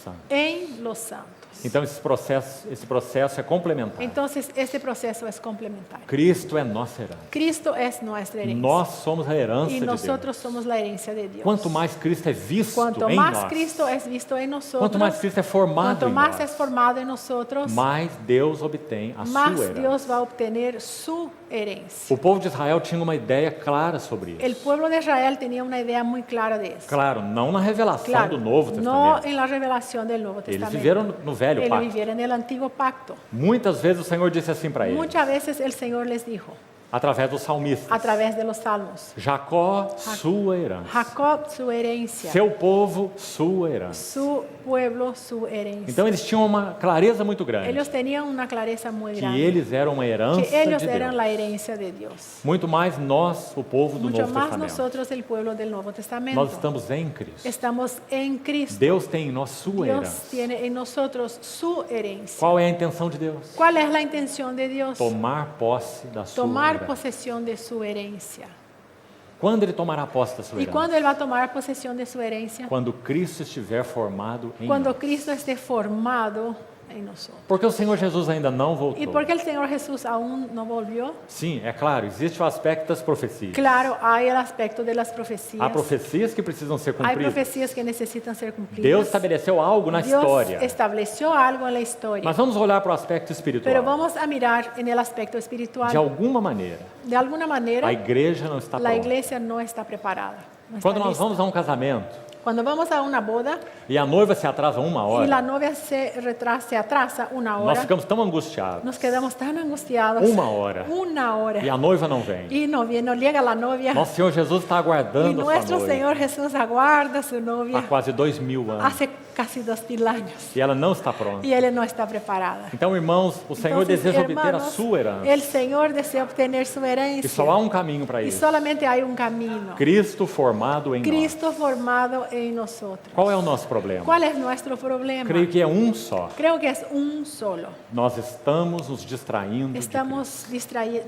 santos. en los santos. Então, esse processo é complementar. Entonces, este proceso es complementario. Cristo é nossa herança. Cristo es nuestra herencia Nós somos a herança y de nosotros Deus. somos la herencia de Dios. Quanto mais Cristo é visto Cuanto em más nós, Cristo es visto en nosotros, quanto mais Cristo é formado cuanto em más nós, es formado en nosotros, mais Deus obtém a más sua herança. Dios va a obtener su herencia. O povo de Israel tinha uma ideia clara sobre isso. El pueblo de Israel tenía una idea muy clara de eso. Claro, não na revelação Claro, do Novo no Testamento. en la revelación del Nuevo Eles Testamento. viveram no Velho Ellos Pacto. vivieron en el Antiguo Pacto. Muitas vezes o Senhor disse assim para eles, Muchas veces el Señor les dijo, através dos salmistas: a través de los salmos, Jacó, sua herança. Jacob su herencia, Seu povo, sua herança. su pueblo su herencia. Então eles tinham uma clareza muito grande, Ellos tenían una clareza muy que grande, eles eram uma herança que ellos de eran Deus. la herencia de Dios. Muito mais nós, o povo do Mucho Novo más Testamento. nosotros, el pueblo del Nuevo Testamento. Nós estamos em Cristo. Estamos en Cristo. Deus tem em nós sua Dios herança. tiene en nosotros su herencia. Qual é a intenção de Deus? ¿Cuál es la intención de Dios? Tomar posse da sua Tomar herança. posesión de su herencia. Quando ele tomará posse da sua ¿Y herança? cuándo Él va a tomar posesión de su herencia? Quando Cristo estiver formado em Cuando nós. Cristo esté formado en nosotros. Porque o Senhor Jesus ainda não voltou. ¿Y por qué el Señor Jesús aún no volvió? Sim, é claro, existe o aspecto das profecias. Claro, hay el aspecto de las profecías. Há profecias que precisam ser Hay cumpridas. profecías que necesitan ser cumplidas. Deus estabeleceu algo na Dios história. estableció algo en la historia. Mas vamos olhar para o aspecto Pero espiritual. vamos a mirar en el aspecto espiritual. De alguma maneira, De alguna manera, a igreja não está la pronta. iglesia no está preparada. No está Quando nós lista. vamos a um casamento Cuando vamos a una boda e a noiva se atrasa uma y la hora, novia se atrasa una nós hora, ficamos tão angustiados. nos quedamos tan angustiados. Uma hora. Una hora. E a noiva não vem. Y no viene, no llega la novia. Nosso Senhor Jesus está Y aguardando a sua nuestro noiva Señor Jesús aguarda a su há novia quase 2000 anos. hace casi 2000 años. E ela não está pronta. Y Él no está preparada. Então, irmãos, o Senhor Entonces, deseja obter a hermanos, sua herança. el Señor desea obtener su E herencia. só há um caminho para Y isso. solamente hay un camino. Cristo formado em nós. Cristo formado en nosotros. Qual é o nosso problema? ¿Cuál es nuestro problema? Creio que é um só. Creo que es un solo. Nós estamos nos distraindo de Cristo. Estamos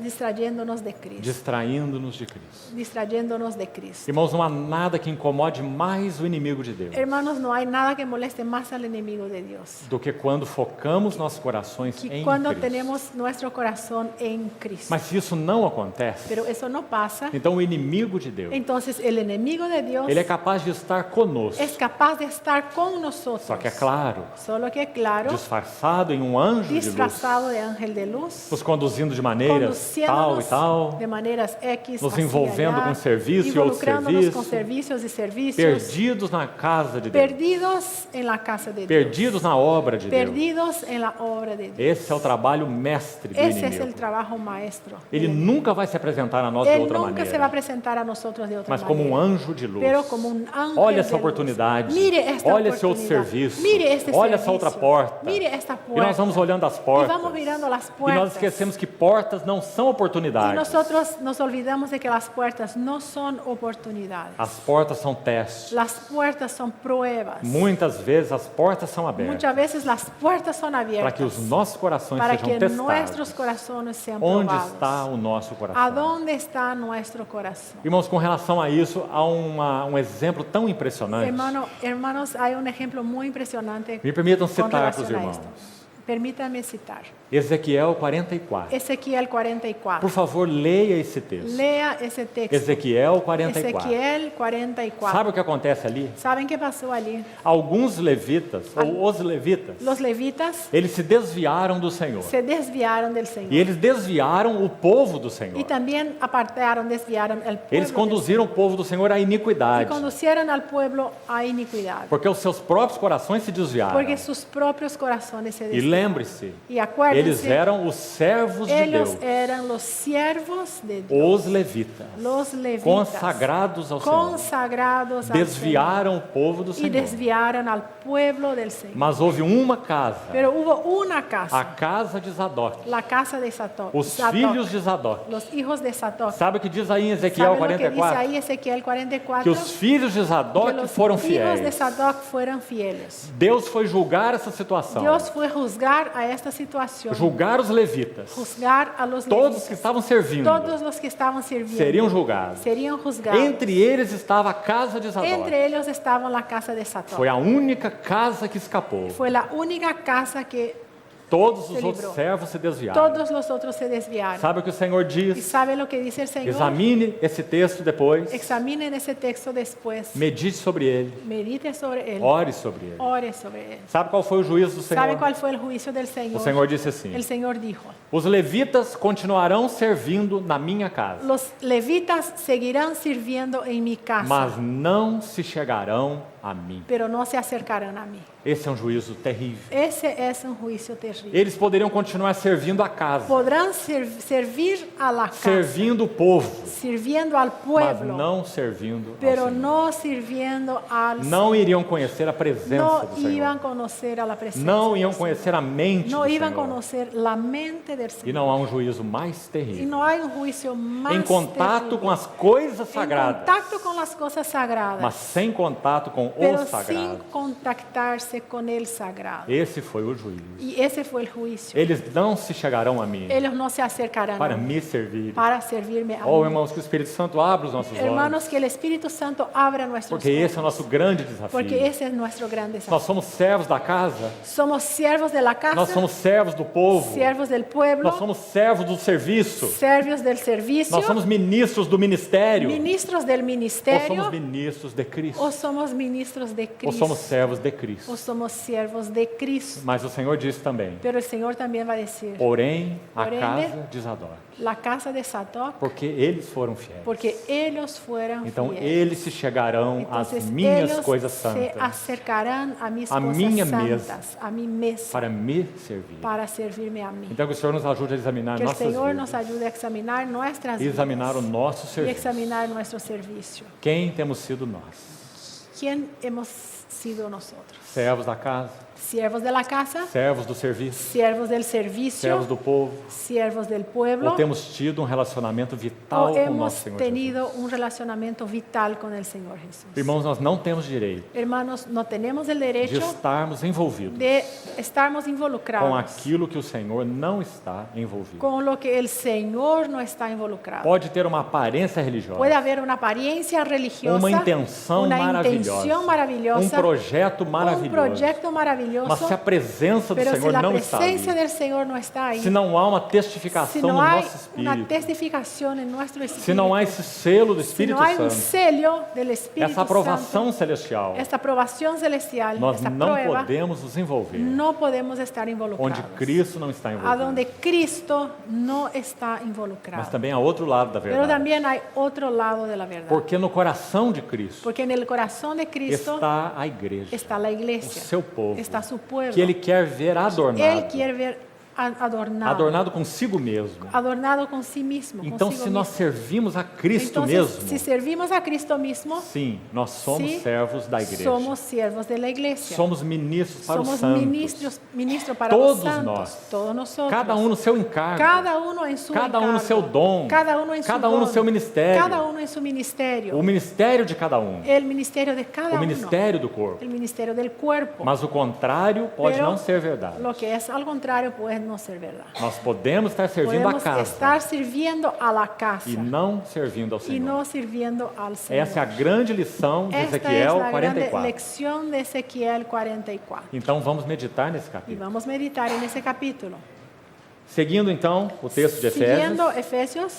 distrayéndonos de Cristo. Distraindo-nos de Cristo. Distrayéndonos de Cristo. Irmãos, não há nada que incomode mais o inimigo de Deus Hermanos, no hay nada que moleste más al enemigo de Dios do que quando focamos nossos corações que em cuando Cristo. tenemos nuestro corazón en Cristo. Mas se isso não acontece, Pero eso no pasa. então o inimigo de Deus, Entonces el enemigo de Dios ele é capaz de estar conosco. es capaz de estar con nosotros. Só que é claro, Solo que claro, disfarçado em um anjo de luz, disfrazado de ángel de luz, nos conduzindo de maneiras tal e conduciéndonos tal, de maneiras X, nos así, envolvendo allá, com serviço e outro involucrándonos serviço, con servicios y servicios, perdidos na casa de Deus, perdidos en la casa de Dios, perdidos na obra de Deus. perdidos en la obra de Dios. Esse é o trabalho mestre do Ese es el inimigo. trabajo maestro. Ele del enemigo. nunca vai se apresentar a nós de Él outra nunca se va a maneira, presentar a nosotros de otra mas como manera. um anjo de luz. Pero como un ángel Olha de essa luz. oportunidade, Mire esta olha esse outro oportunidad. serviço, Mire este olha essa servicio. outra porta. Mire esta E puerta. nós vamos olhando as Y portas. vamos mirando las E nós puertas. esquecemos que portas não são Y oportunidades. nosotros nos olvidamos de que las puertas no son oportunidades. As portas são testes. Las puertas son pruebas. Muitas vezes as portas são abertas Muchas veces las puertas son para abiertas que os nossos corações para sejam que nuestros testados. corazones sean Onde probados. está o nosso ¿A coração? dónde está nuestro corazón? Irmãos, com relação a isso, há um exemplo tão impressionante. Hermanos, hay un ejemplo muy impresionante Me permitam con citar para os relación a irmãos. esto. Permítame citar. Ezequiel 44. Ezequiel 44. Por favor, leia esse texto. Lea ese texto. Ezequiel 44. Ezequiel 44. Sabe o que acontece ali? ¿Saben qué pasó allí? Alguns levitas, ou os levitas, Los levitas eles se desviaram do Senhor. se desviaron del Señor. E eles desviaram o povo do Y Senhor. también desviaron el pueblo. Eles conduziram o povo do Senhor à y iniquidade. conducieron al pueblo a iniquidad. Porque os seus próprios corações se desviaram. Porque sus propios corazones se E desviaron. lembre-se, Y acuérdense, eles eram os servos de ellos Deus, eran los siervos de Dios, os levitas, los levitas, consagrados ao Senhor. consagrados al Señor, Desviaram o povo do y Senhor. desviaron al pueblo del Señor. Mas houve uma casa, Pero hubo una a casa, casa de Zadok, la casa de Zadok, os filhos de Zadok. los hijos de Zadok. Sabe o que diz aí em Ezequiel ¿Saben lo que dice 44? ahí Ezequiel 44? Que os filhos de Que Zadok los foram hijos de fiéis. Zadok fueron fieles. Deus foi julgar essa situação, Dios fue juzgar a esta situación, julgar os levitas. juzgar a los Todos levitas. que estavam servindo Todos los que estaban sirviendo seriam julgados. serían juzgados. Entre eles estava a casa de Zadok. Entre ellos estaba la casa de Zadok. Foi a única casa que escapou. Fue la única casa que Todos os se outros livrou. servos se desviaram. todos los otros se desviaron. Sabe o que o Senhor ¿Y diz? sabe lo que dice el Señor? Examine esse texto depois. Examinen ese texto después. Medite sobre ele. Medite sobre él. Ore sobre ele. Ore sobre él. Sabe qual foi o juízo do ¿Sabe Senhor? cuál fue el juicio del Señor? O Senhor disse assim: El Señor dijo: os levitas continuarão servindo na minha casa, los levitas seguirán sirviendo en mi casa, mas não se chegarão a mim. pero no se acercarán a mí. Esse é um juízo terrível. Ese es un juicio terrible. Eles poderiam continuar servindo a casa, Podrán servir a la casa, servindo o povo, sirviendo al mas pueblo, não servindo ao pero Senhor. no sirviendo al Não iriam conhecer a presença no do Senhor. iban a conocer a la presencia Não del iam Señor. conhecer a mente No do iban a Senhor. conocer la mente del E Señor. não há um juízo mais Y terrível. no hay un juicio más Em contato terrible. com as coisas En sagradas, contacto con las cosas sagradas, mas sem contato com pero o sin sagrado. contactarse con el sagrado. Esse foi o juízo. Y ese fue el juicio. Eles não se chegarão a mim Ellos no se acercarán para a mí me servir. para servirme a Oh, mí. irmãos, que o Espírito Santo abra os nossos olhos, Hermanos, que el Espíritu Santo abra nuestros porque esse é o ojos, nosso grande desafio. porque ese es nuestro gran Nós desafío. somos servos da casa, Somos siervos de la nós casa, somos servos do povo, siervos del pueblo, nós somos servos do serviço, siervos del servicio, nós somos ministros do ministério, ministros del ou ministerio, somos ministros de Cristo, o somos ministros de ou Cristo, somos servos de o Cristo. somos siervos de Cristo. Mas o Senhor disse também: Pero el Señor también va a decir, porém, a Porém, casa de Zadok, la casa de Zadok, porque eles foram fiéis. porque ellos fueron Então fieles. eles se chegarão às Entonces minhas ellos coisas se santas acercarán a mis A cosas minha santas, a mi mesa, para me servir. para servirme a mí. Então que o Senhor nos ajude a examinar Que el nossas Señor vidas nos ayude a examinar nuestras e examinar o vidas nosso y serviço. examinar nuestro servicio. Quem temos sido nós? ¿Quién hemos sido nosotros? Servos da casa, Siervos de la casa, servos do serviço, siervos del servicio, servos do povo, siervos del pueblo, ou temos tido um relacionamento vital o com o hemos nosso Senhor tenido Jesus? un relacionamiento vital con el Señor Jesús. Irmãos, nós não temos direito Hermanos, no tenemos el de derecho estarmos envolvidos de estarmos com involucrados aquilo que o Senhor não está envolvido. con lo que el Señor no está involucrado. Pode ter uma aparência religiosa, Puede haber una apariencia religiosa, uma intenção una maravilhosa, intención maravillosa, projeto maravilhoso, un proyecto maravilloso, mas se a presença do pero si Senhor la não está ali, presencia del Señor no está ahí, se não há uma si testificação no no hay nosso una espírito, testificación en nuestro espíritu, se não há esse selo do si Espírito no hay un Santo, sello del Espíritu essa aprovação Santo, celestial, esta aprobación celestial, nós esta não prueba, podemos nos envolver no podemos estar onde involucrados. Cristo não está A envolvido. donde Cristo no está involucrado. Mas também há outro lado da Pero verdade. también hay otro lado de la verdad. Porque no coração de Cristo Porque en el corazón de Cristo está a igreja, está la iglesia, o seu povo, está su pueblo. que Ele quer ver Él adornado, quiere ver adornado, adornado consigo mesmo. adornado con sí mismo. Então, consigo se nós mismo. servimos a Cristo Entonces, mesmo, si servimos a Cristo mismo, sim, nós somos sí, servos da igreja. somos siervos de la iglesia. Somos ministros para os Somos santos. ministros para Todos los santos. nós. Todos nosotros. Cada um no seu encargo. Cada uno en su Cada um no encargo. seu dom. Cada uno en su Cada um no don. seu ministério. Cada uno en su ministerio. O ministério de cada um. El ministerio de cada O uno. ministério do corpo. El ministerio del cuerpo. Mas o contrário pode Pero não ser verdade. Lo que es al contrario puede no ser verdad. Nós podemos estar servindo a Podemos casa estar sirviendo a la casa e não servindo ao y Senhor. no sirviendo al Señor. Essa é a grande lição de Esta es Ezequiel la grande 44. lección de Ezequiel 44. Então vamos meditar nesse Y capítulo. vamos a meditar en ese capítulo. Seguindo então o texto de Efésios, Siguiendo Efesios,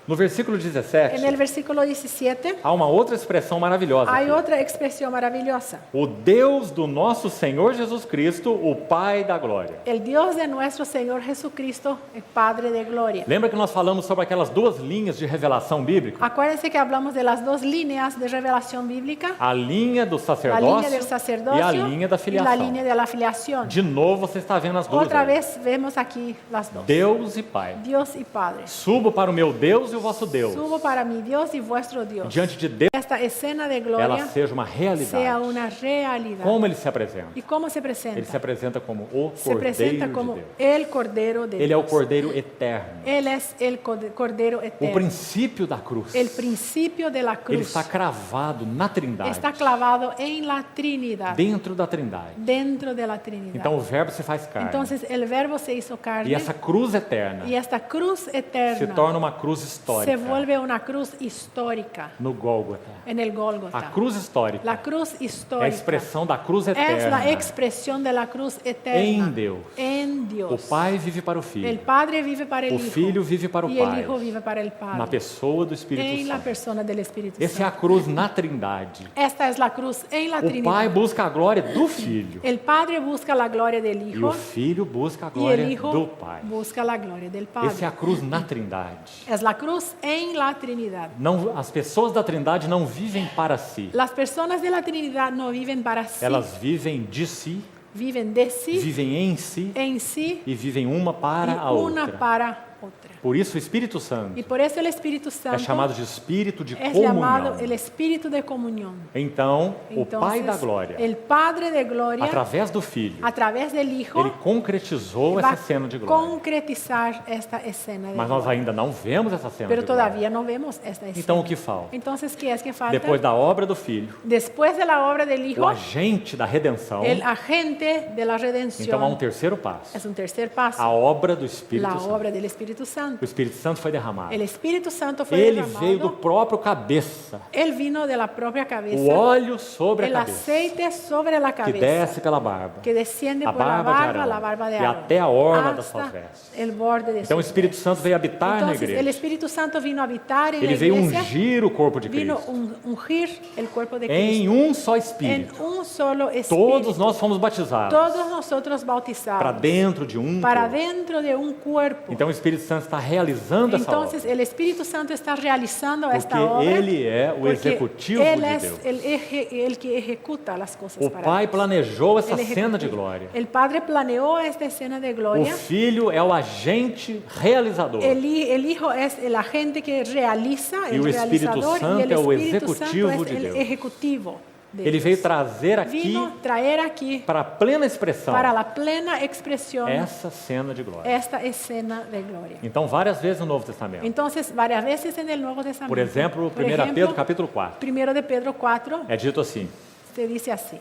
No versículo En 17, el versículo 17 há uma outra expressão maravilhosa. hay aqui. otra expresión maravillosa. O Deus do nosso Senhor Jesus Cristo, o Pai da glória. El Dios de nuestro Señor Jesucristo, el Padre de gloria. Lembra que nós falamos sobre aquelas duas linhas de revelação bíblica? Acuérdense que hablamos de las dos líneas de revelación bíblica, A linha do la sacerdócio línea del sacerdocio e a linha da y la filiação. línea de la filiación. De novo você está vendo as duas. Otra aí. vez vemos aquí las dos. Deus e Pai. Dios y Padre. Subo para o meu Deus e o vosso Deus. Subo para mi Dios y vuestro Dios. Diante de Deus, Esta escena de ela gloria seja uma sea realidade. una realidad. Como ele se apresenta? ¿Y cómo se Ele se presenta? apresenta como o Se presenta Cordeiro como de Deus. el Cordero de Ele é o Dios. Cordeiro eterno. Él es el Cordero O eterno. princípio da cruz. El principio de la Ele cruz está cravado na Trindade. está clavado en la Trinidad, Dentro da Trindade. dentro de la Trinidad. Então o verbo se faz carne. Entonces el verbo se hizo carne E essa cruz eterna y esta cruz se eterna torna uma cruz se histórica vuelve una cruz histórica no Gólgota. en el A Gólgota. cruz histórica La cruz é a histórica expressão da cruz es la eterna. expresión de la cruz eterna Em Deus. en O Dios. Pai vive para o El Filho. Padre vive para el O Hijo Filho vive para o y el Pai. Hijo vive para el Na Padre pessoa do Espírito en la Santo. persona del Espíritu Essa é a Santo. cruz na Trindade. Esta es la cruz en la O Pai Trinidad. busca a glória do Filho. El Padre busca la gloria del E o Hijo Filho busca a y el glória Hijo do Pai. busca la gloria del Essa é Padre. a cruz na Trindade. Es la cruz en la Trinidad. Não, as pessoas da Trindade não vivem para si. Las personas de la Trinidad no viven para sí, Elas vivem de si, viven de sí, vivem em si en sí e vivem uma para y a una outra. para otra. Por isso o Espírito Santo Y por eso el Espíritu é Santo chamado de Espírito de es llamado comunhão. el Espíritu de comunión. Então, o Pai Entonces, da glória, el Padre de gloria, através do Filho, a través del Hijo, ele concretizou va essa cena de a glória. concretizar esta escena de Mas nós gloria. ainda não vemos essa cena Pero de glória. todavía no vemos esta escena. Então o que falta? Entonces, ¿qué es que falta? Depois da obra do Filho, Después de la obra del o Hijo, agente da redenção, el agente de la então há um redención terceiro passo. es un tercer paso, A obra do Espírito la Santo. obra del Espíritu Santo. O Espírito Santo foi derramado. El Espíritu Santo fue Ele veio do derramado, próprio cabeça. él vino de la propia O cabeza, óleo sobre a el cabeça, aceite sobre la que desce cabeza, pela barba, que desciende a por la barba de barba, la Arão, barba de e Aarón, até a orla das suas hasta vestes. el borde de Então o sus Espírito vestes. Santo veio habitar na Entonces, el igreja. Espíritu Santo vino a habitar en la Ele veio iglesia, ungir o corpo de vino Cristo ungir el cuerpo de em Cristo um só en Espírito. un solo Todos Espíritu. nós fomos batizados Todos nosotros para bautizados dentro de um para corpo. dentro de un cuerpo. Então o Espírito Santo está realizando essa obra. Entonces, el Espíritu Santo está realizando esta Porque obra Ele é o porque executivo Él de es Deus. el que ejecuta las cosas O para Pai Dios. planejou essa Él cena de ejecuta. glória. El Padre planeó esta escena de O gloria. Filho é o agente realizador. El Hijo es el agente que realiza, E el o Espírito realizador, Santo y el é o Espíritu Santo executivo es de el Deus. ejecutivo de Ele Dios. veio trazer aqui Vino traer aquí para a plena expressão para la plena expresión essa cena de glória. esta escena de gloria. Então, várias vezes no Novo Testamento. Entonces, varias veces en el Nuevo Testamento, Por exemplo, 1 Pedro capítulo 4. 1 de Pedro 4, É dito assim: se dice así: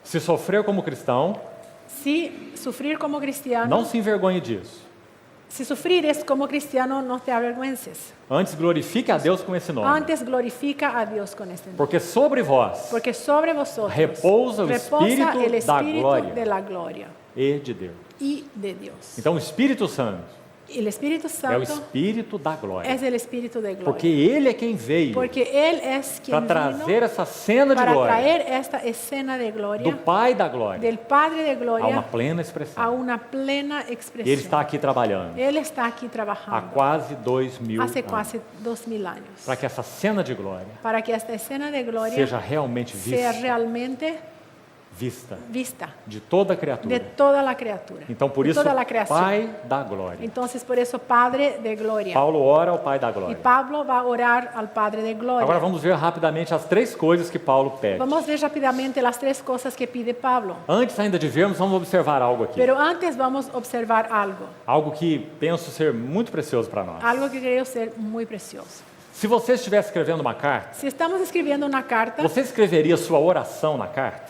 se sofrer como cristão, si sufrir como cristiano, não se envergonhe disso. si sufrires como cristiano, no te avergüences. Antes glorifique a Deus com esse nome. Antes glorifica a Dios con este nombre. Porque sobre vós Porque sobre vosotros repousa o reposa Espírito el da Espíritu glória de la gloria e de Deus. y de Dios. Então, o Espírito Santo El Espíritu é o Santo Espírito da glória. es el Espíritu de Porque gloria. Ele é quem veio Porque Él es para quien trazer vino essa cena de para glória traer esta escena de do gloria Pai da glória del Padre de a uma gloria plena a expressão. una plena Ele expresión. está aqui trabalhando Él está aquí há trabajando quase 2000 hace anos casi 2000 años para que essa cena de glória para que esta escena de gloria seja realmente sea vista, realmente vista de toda a criatura. toda la criatura, Então, por de isso, toda la creación. Pai da glória. Entonces, por eso, Padre de gloria. Paulo ora ao Pai da Y glória. Pablo va a orar al Padre de gloria. Agora vamos ver rapidamente as três coisas que Paulo pede. Vamos a ver rápidamente las tres cosas que pide Pablo. Antes ainda de vermos, vamos observar algo aqui. Pero antes vamos a observar algo, Algo que penso ser muito precioso para nós. algo que creo ser muy precioso. Se você estivesse escrevendo uma carta, Si estamos escribiendo una carta, você escreveria sua oração na carta?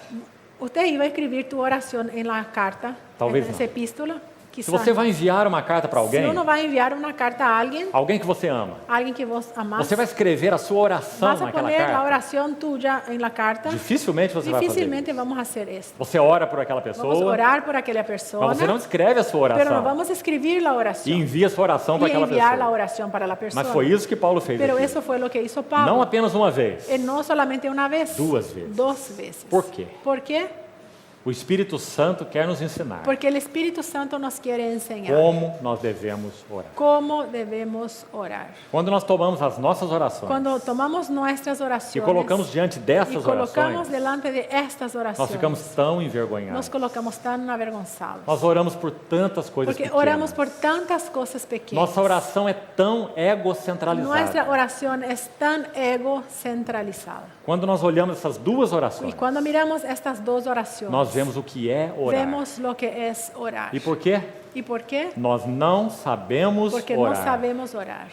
usted iba a escribir tu oración en la carta, Tal vez en no. esa epístola. Se Quizás você vai enviar uma carta para si alguém, uno va a enviar una carta a alguém que você ama, alguien que vos amás, você vai escrever a sua oração vas a naquela poner la carta. oración tuya en la carta. Dificilmente você vai fazer Difícilmente isso. vamos a hacer esto. Você ora por aquela Vamos a pessoa, orar por aquella mas persona, você não escreve a sua pero no oração vamos a escribir la e oración envia a sua oração para y aquela enviar la pessoa. oración para la persona. Mas foi isso que Paulo fez Pero aqui. eso fue lo que hizo Não Pablo. apenas uma vez. No solamente una vez, Duas vezes. dos veces. Por quê? ¿Por qué? O Espírito Santo quer nos ensinar Porque el Espíritu Santo nos quiere enseñar como nós devemos orar. cómo debemos orar. Quando nós tomamos as nossas orações Cuando tomamos nuestras e oraciones colocamos diante y dessas colocamos orações, delante de estas nós oraciones, ficamos tão nos envergonhados. colocamos tan avergonzados. Nós oramos por tantas coisas Porque pequenas. oramos por tantas cosas pequeñas. Nossa oração é tão egocentralizada. Nuestra oración es tan egocentralizada. Quando nós olhamos essas duas Y orações, cuando miramos estas dos oraciones, nós vemos o que é orar. vemos lo que es orar. E por quê? ¿Y por qué? Nós não sabemos Porque no orar sabemos orar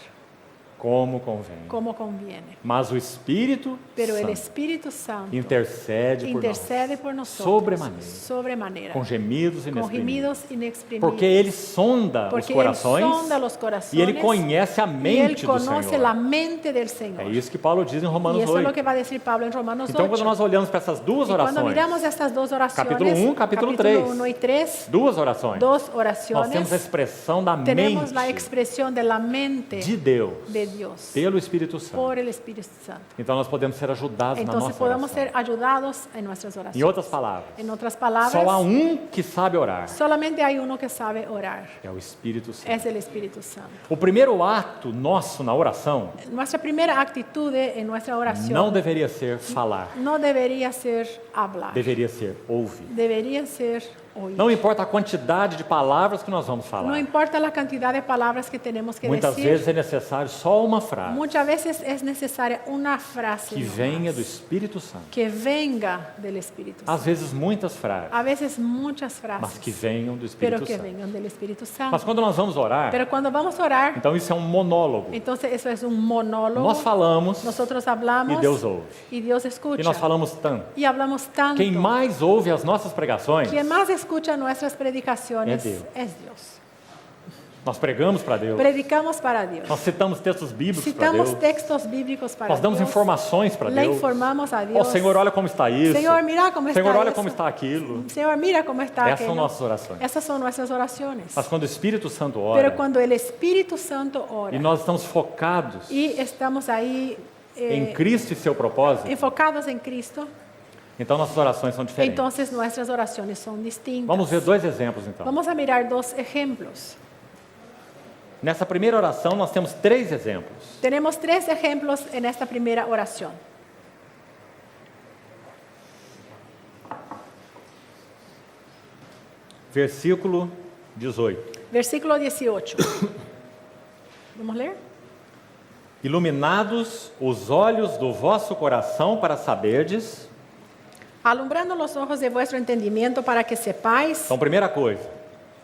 como convém. como conviene. Mas o Espírito Pero el Santo Espíritu Santo intercede por intercede nós, por nosotros sobremaneira, sobremanera, com gemidos con inexprimíveis. gemidos inexprimibles. Porque Ele sonda os Porque Él corações sonda los e corazones Ele conhece a y Él mente do conoce la Senhor. mente del Señor. É isso que Paulo diz em Y Romanos eso es lo 8. que va a decir Pablo en Romanos Então, 8. quando nós olhamos para essas duas Y cuando orações, miramos estas dos oraciones, Capítulo 1, capítulo 3. 1 y 3, duas orações, dos nós oraciones, temos a expressão da tenemos la mente expresión de la mente de Deus de Dios pelo Espírito Santo. por el Espíritu Santo. Então nós podemos ser ajudados na Entonces nossa podemos oração. ser ayudados en nuestras Em oraciones. outras palavras, En otras palabras, só há que sabe orar, solamente hay uno que sabe orar. é o Espírito Santo. Es el Espíritu Santo. O primeiro ato nosso na oração Nuestra primera actitud en nuestra oración não deveria ser falar, no debería ser hablar, deveria ser ouvir. debería ser oír. Não importa a quantidade de palavras que nós vamos No falar. importa la cantidad de palabras que tenemos que Muitas decir, vezes é necessário só uma frase muchas veces es necesaria una frase que nomás, venha do Espírito Santo. que venga del Espíritu Santo. Às vezes muitas frases, A veces muchas mas frases, que venham do pero Espírito que Santo. vengan del Espíritu Santo. Mas quando nós vamos orar, Pero cuando vamos a orar, então isso é um monólogo. entonces eso es un monólogo. Nós falamos Nosotros hablamos e Deus ouve. y Dios escucha. E nós falamos tanto. Y hablamos tanto. Quem mais ouve as nossas pregações, Quien más escucha nuestras predicaciones Es Dios. es Dios. nós pregamos para Deus, Predicamos para Dios. nós citamos textos bíblicos para Deus, Citamos textos bíblicos para nós damos Dios. informações para Le Deus. informamos a Ó Dios. Senhor, olha como está isso. Senhor, mira como está Senhor, olha eso. como está aquilo. Señor, mira cómo está Essas são aquello. nossas orações. Esas son nuestras oraciones. Mas quando o Espírito Santo Pero ora cuando el Espíritu Santo ora e nós estamos focados y estamos ahí em Cristo e seu propósito, enfocados en Cristo, então nossas orações são diferentes. entonces nuestras oraciones son distintas. Vamos ver dois exemplos então. Vamos a mirar dos ejemplos. Nessa primeira oração nós temos três exemplos. Tenemos tres ejemplos en esta primera oración. Versículo 18. Versículo 18. Vamos a leer. Iluminados os olhos do vosso coração para saberdes. Alumbrando los ojos de vuestro entendimiento para que sepáis. Então, primeira coisa,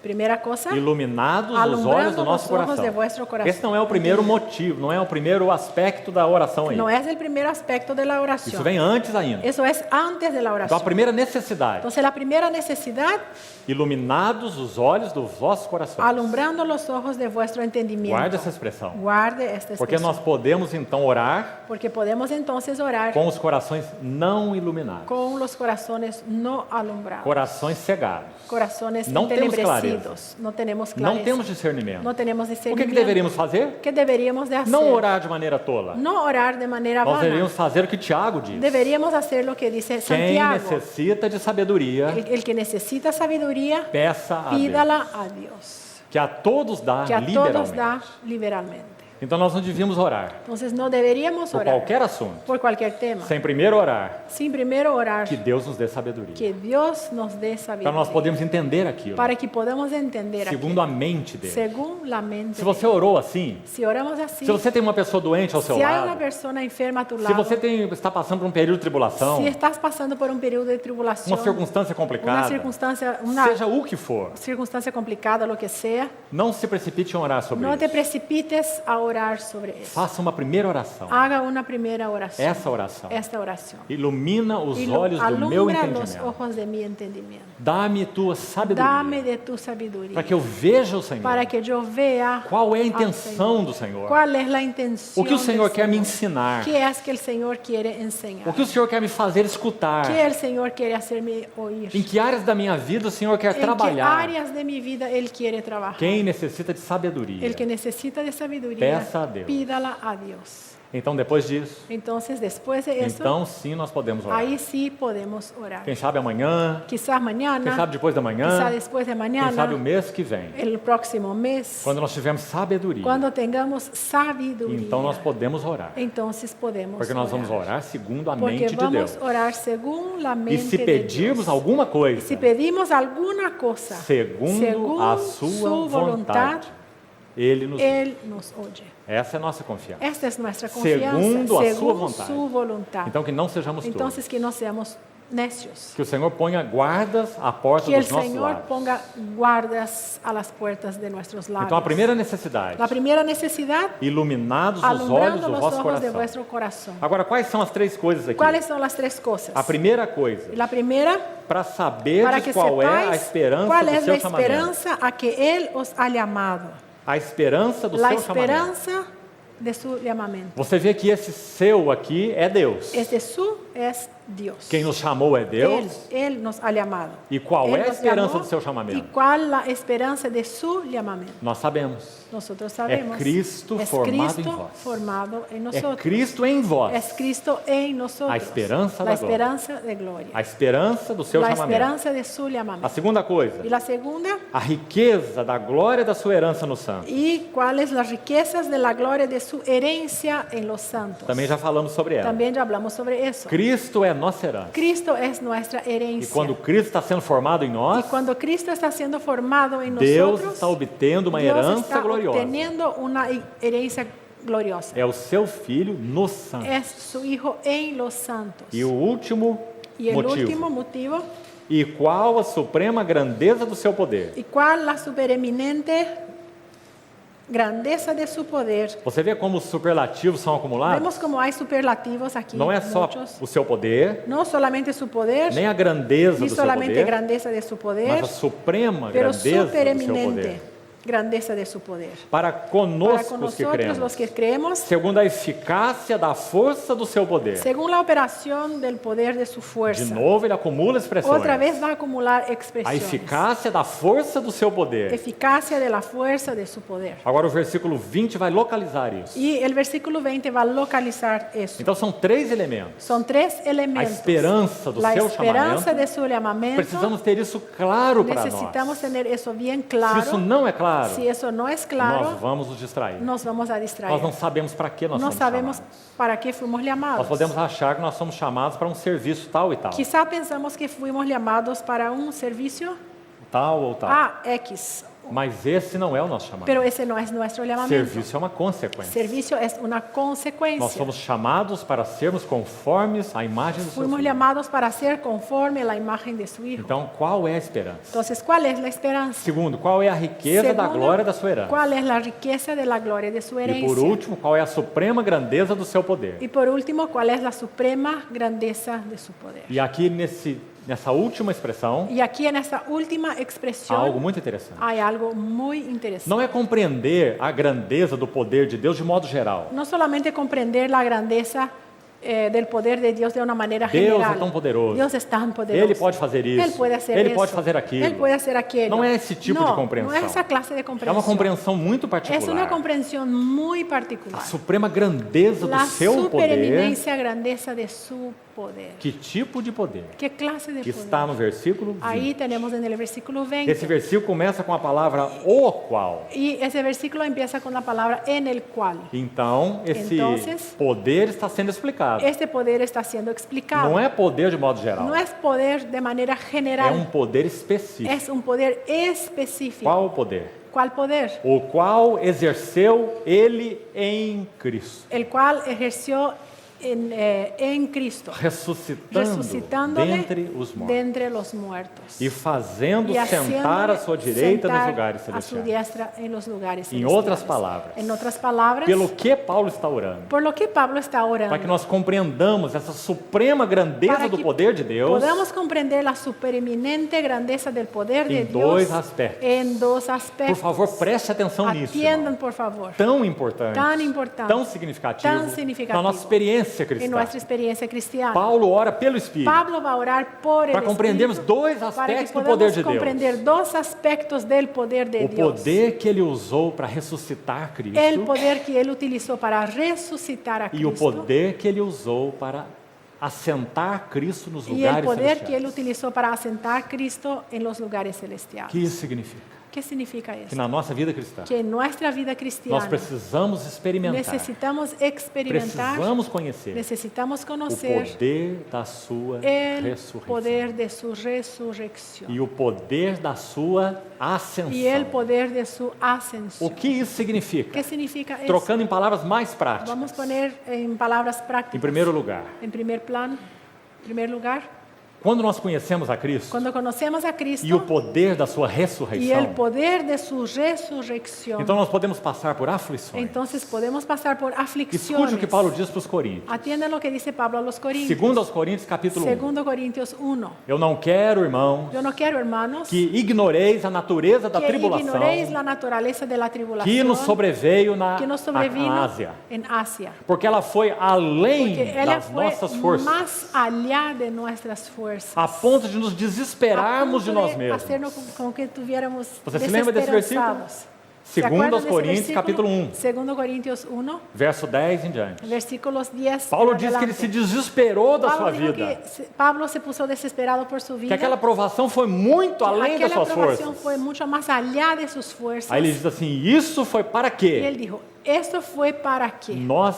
Primera cosa. iluminados os Alumbrando olhos do nosso los ojos coração. de vuestro coração. Esse não é o primeiro motivo, não é o primeiro aspecto da oração aí. No es el primer aspecto de la Isso oración. vem antes ainda. Eso es antes de la Então, a oración. primeira necessidade, Entonces, la primera necesidad, iluminados os olhos do vosso coração. alumbrando los ojos de vuestro entendimiento. Guarda essa expressão. Guarde esta Porque expresión. nós podemos então orar Porque podemos entonces orar com os corações não iluminados, con los corazones no alumbrados. corações cegados. Corazones Não temos entenebrecidos. No tenemos clareza. Não temos discernimento. No tenemos O que discernimiento. deveríamos fazer? ¿Qué deberíamos de hacer? Não orar de maneira tola. No orar de manera Nós vana. deveríamos fazer o que Tiago diz. Deberíamos hacer lo que dice Quem Santiago. necessita de sabedoria, El que necesita sabiduría, peça a Deus, pídala a Dios, que a todos dá que a todos liberalmente. da liberalmente. Então nós não devíamos orar Entonces no deberíamos por orar qualquer assunto, por cualquier tema, sem primeiro orar sin primero orar que Deus nos dê sabedoria. que Dios nos dé Para sabiduría, nós podermos entender aquilo, para que podamos entender segundo aquilo, a mente dele. según la mente. Se você orou assim, Si oramos así, se você tem uma pessoa doente ao seu si hay una lado, persona enferma a tu se lado, você está passando por um período de tribulação, si estás pasando por un periodo de uma tribulación, circunstância complicada, seja o que for, circunstancia complicada, lo que sea, não se precipite em orar sobre no te isso. precipites a orar orar sobre eso. Faça uma primeira oração. Haga una primera oración. Essa oração. Esta oración. Ilumina os Y olhos do meu alumbra los entendimento. ojos de mi entendimiento. Dá-me tua Dame sabedoria de tu sabiduría. para que eu veja o Senhor. Para que yo vea Qual é a al intenção do Senhor? ¿Cuál es la intención O que o Senhor del quer me Señor? ensinar? ¿Qué es que el Señor quiere enseñar? O que o Senhor quer me fazer escutar? ¿Qué el Señor quiere hacerme oír? Em que áreas da minha vida o Senhor quer ¿En qué trabalhar? áreas de mi vida Él quiere trabajar? Quem necessita de sabedoria? El que necesita de sabiduría, Peça a Deus. pídala a Dios. Então, depois disso, Entonces, después de eso, então sim nós podemos orar. ahí sí podemos orar. Quem sabe amanhã, Quizás mañana, quem sabe depois da manhã, quizás después de quem mañana, sabe o mês que vem. el próximo mes, Quando nós tivermos sabedoria, cuando tengamos sabiduría, então nós podemos orar. entonces podemos Porque nós vamos orar segundo a Porque mente de vamos Deus. orar según la E mente se de pedirmos Dios. alguma coisa, Se pedimos alguna cosa segundo a sua su vontade, Ele nos Él nos oye. Essa é a nossa confiança. Esta es nuestra confianza. Segundo a sua según vontade. su voluntad. Então que não sejamos tolos. Entonces que no seamos necios. Que o Senhor ponha guardas à porta Que el dos nossos Señor lábios. ponga guardas a las puertas de nuestros labios. Então a primeira necessidade, La primera necesidad, iluminados os olhos alumbrando do los vosso ojos de coração. vuestro corazón. Agora, quais são as três coisas aqui? ¿Cuáles son las tres cosas? A primeira coisa, La primera, para saber para que qual é a sepáis esperança cuál do es la seu chamamento. esperanza a que Él os ha llamado. A esperança do La seu chamamento. esperanza de su llamamiento. Você vê que esse seu aqui é Deus. Este su es Dios. Quem nos chamou é Deus. Él nos ha llamado. E qual Él é a nos esperança llamó. do seu ¿Y chamamento? cuál la esperanza de su llamamiento? Nós sabemos. Nosotros sabemos. Cristo es formado Cristo en vos. formado en É nosotros. Cristo em vós. Es Cristo en nosotros. A esperança la da glória. esperança de gloria. A esperança do seu La chamamento. esperanza de su A llamamiento. segunda coisa, Y la segunda, a riqueza da glória da sua herança no santo. y cuáles las riquezas de la gloria de su herencia en los santos. Também já falamos sobre ela. También ya hablamos sobre eso. Cristo é nossa herança. Cristo es nuestra E herencia. quando Cristo está sendo formado em Y nós, cuando Cristo está siendo formado en Deus nosotros, está obtendo uma Dios herança está gloriosa. obteniendo una herencia gloriosa. É o seu filho no santo. Es su Hijo en los santos. E o último Y el motivo. último motivo, E qual a suprema grandeza do seu poder? ¿y cuál la supereminente grandeza de su poder? Você vê como os superlativos são acumulados? Vemos como hay superlativos aquí, Não é só muchos. o seu poder, No solamente su poder, nem a grandeza ni do seu solamente poder, grandeza de su poder, mas a suprema pero grandeza do seu supereminente poder. grandeza de su poder. Para Para conosco con os que nosotros cremos, los que creemos, segundo a eficácia da força do seu poder. según la operación del poder de su De fuerza. novo, ele acumula expressões. Otra vez va a acumular A expresiones. eficácia da força do seu poder. Eficacia de la fuerza de su poder. Agora o versículo 20 vai localizar isso. Y el versículo 20 va a localizar eso. Então são três elementos. Son tres elementos. A esperança do La seu esperanza chamamento. de su llamamiento. Precisamos ter isso claro para Necesitamos nós. tener eso bien Se claro. isso não é claro, Si eso no es claro, nós vamos nos distrair. nos vamos a distraer. Nós não sabemos para que nós No somos sabemos chamados. para qué fuimos llamados. Nós podemos achar que nós somos chamados para um serviço tal e tal. Quizá pensamos que fuimos llamados para un servicio Tal ou tal. X, Mas esse não é o nosso chamado. pero ese no es nuestro llamamiento. Serviço é uma consequência. Servicio es una Nós consecuencia. somos chamados para sermos conformes à imagem do seu Fuimos filho. llamados para ser conforme a la imagen de su Hijo. Então, qual é a esperança? Entonces, ¿cuál es la esperanza? Segundo, qual é a riqueza da Segundo, glória da sua herança? ¿cuál es la riqueza de la gloria de su E herencia? por último, qual é a suprema grandeza do seu poder? Y por último, ¿cuál es la suprema grandeza de su poder? E aqui nessa última expressão, Y aquí en esta última há expresión algo muito interessante. hay algo muy interesante. Não é compreender a grandeza do poder de Deus de modo geral. No solamente comprender la grandeza del poder de Dios de una manera Deus general. é tão poderoso. Dios es tan poderoso. Ele pode fazer isso. Él puede hacer Ele eso. pode fazer aquilo. Él puede hacer aquello. Não é esse tipo no, de compreensão. No es esa clase de É comprensión. uma compreensão muito Es una particular. comprensión muy A particular. suprema grandeza do La seu poder. supereminencia, grandeza de su poder. Que tipo de poder? ¿Qué clase de Está poder? no versículo 20. Ahí tenemos en el versículo 20. Esse versículo começa com a palavra o qual. Y ese versículo empieza con la palabra en el cual. Então, esse Entonces, poder está sendo explicado. Este poder está siendo explicado. Não é poder de modo geral. No es poder de manera É general. poder específico. Es un poder específico. Qual o poder? ¿Cuál poder? O qual exerceu ele em Cristo. El cual ejerció en Cristo, ressuscitando resucitándole dentre os de mortos entre los muertos e fazendo y sentar à sua direita nos sentar lugares a su celestiais. diestra en los lugares Em celestiales. outras palavras, En otras palabras, Pelo que Paulo está orando? por lo que Pablo está orando, Para que nós compreendamos essa suprema grandeza para do que poder de Deus podamos comprender la supereminente grandeza del poder de em Dios dois aspectos. en dos Por aspectos. favor, preste atenção nisso, Atiendan, irmão. por favor, Tão importante, Tan importante, tão significativo, tan significativo na nossa experiência en cristã. nuestra experiencia cristiana. Paulo ora pelo Espírito Pablo va a orar por el para compreendermos Espíritu, dois para que aspectos do poder podamos de Deus. comprender dos aspectos del poder de O Dios. poder que ele usou para ressuscitar Cristo El poder que él utilizó para resucitar a e o Cristo poder que ele usou para assentar Cristo nos y el lugares poder que él celestiais. utilizó para asentar a Cristo en los lugares O que celestiales. isso significa? ¿Qué significa Que esto? na nossa vida cristã Que en nuestra vida nós cristiana precisamos experimentar, necesitamos experimentar, precisamos conhecer necesitamos o conocer poder da sua el ressurreição poder de su resurrección e o poder da sua y el ascensão. poder de su O ascensión. que isso significa? ¿Qué significa eso? Trocando em palavras mais práticas. Vamos a poner en palabras Em prácticas. primeiro lugar, En primer lugar, quando nós conhecemos a Cristo cuando conocemos a e o Cristo poder da sua y el ressurreição, poder de su resurrección, então nós podemos passar por aflições. entonces podemos pasar por Escute aflicciones. o que Paulo diz para os Coríntios. Atiendan lo que dice Pablo a los Corintios. Segundo aos Coríntios, capítulo 1. Segundo Corintios 1. Eu não quero, irmãos, Yo no quiero, hermanos, que ignoreis a natureza da que tribulação ignoréis la naturaleza de la que tribulación nos sobreveio na que nos sobrevino Ásia, en Asia. porque ela foi além Porque ella das fue nossas forças, más allá de nuestras fuerzas. a ponto de nos A desesperarmos de punto nós de mesmos. hacernos como que tuviéramos Você se lembra desse versículo? desesperanzados. ¿Se Segundo acuerdan aos de ese Coríntios, versículo? capítulo 1, Segundo Corintios 1, verso 10 em diante. versículos 10 Paulo en diz que ele se adelante. desesperou da sua Pablo dijo vida, que Pablo se puso desesperado por su que vida. aquela provação foi muito além das Aquella suas aprobación forças. fue mucho más allá de sus fuerzas. Aí ele diz assim: isso foi para Y quê? él dijo, esto fue para qué? Nós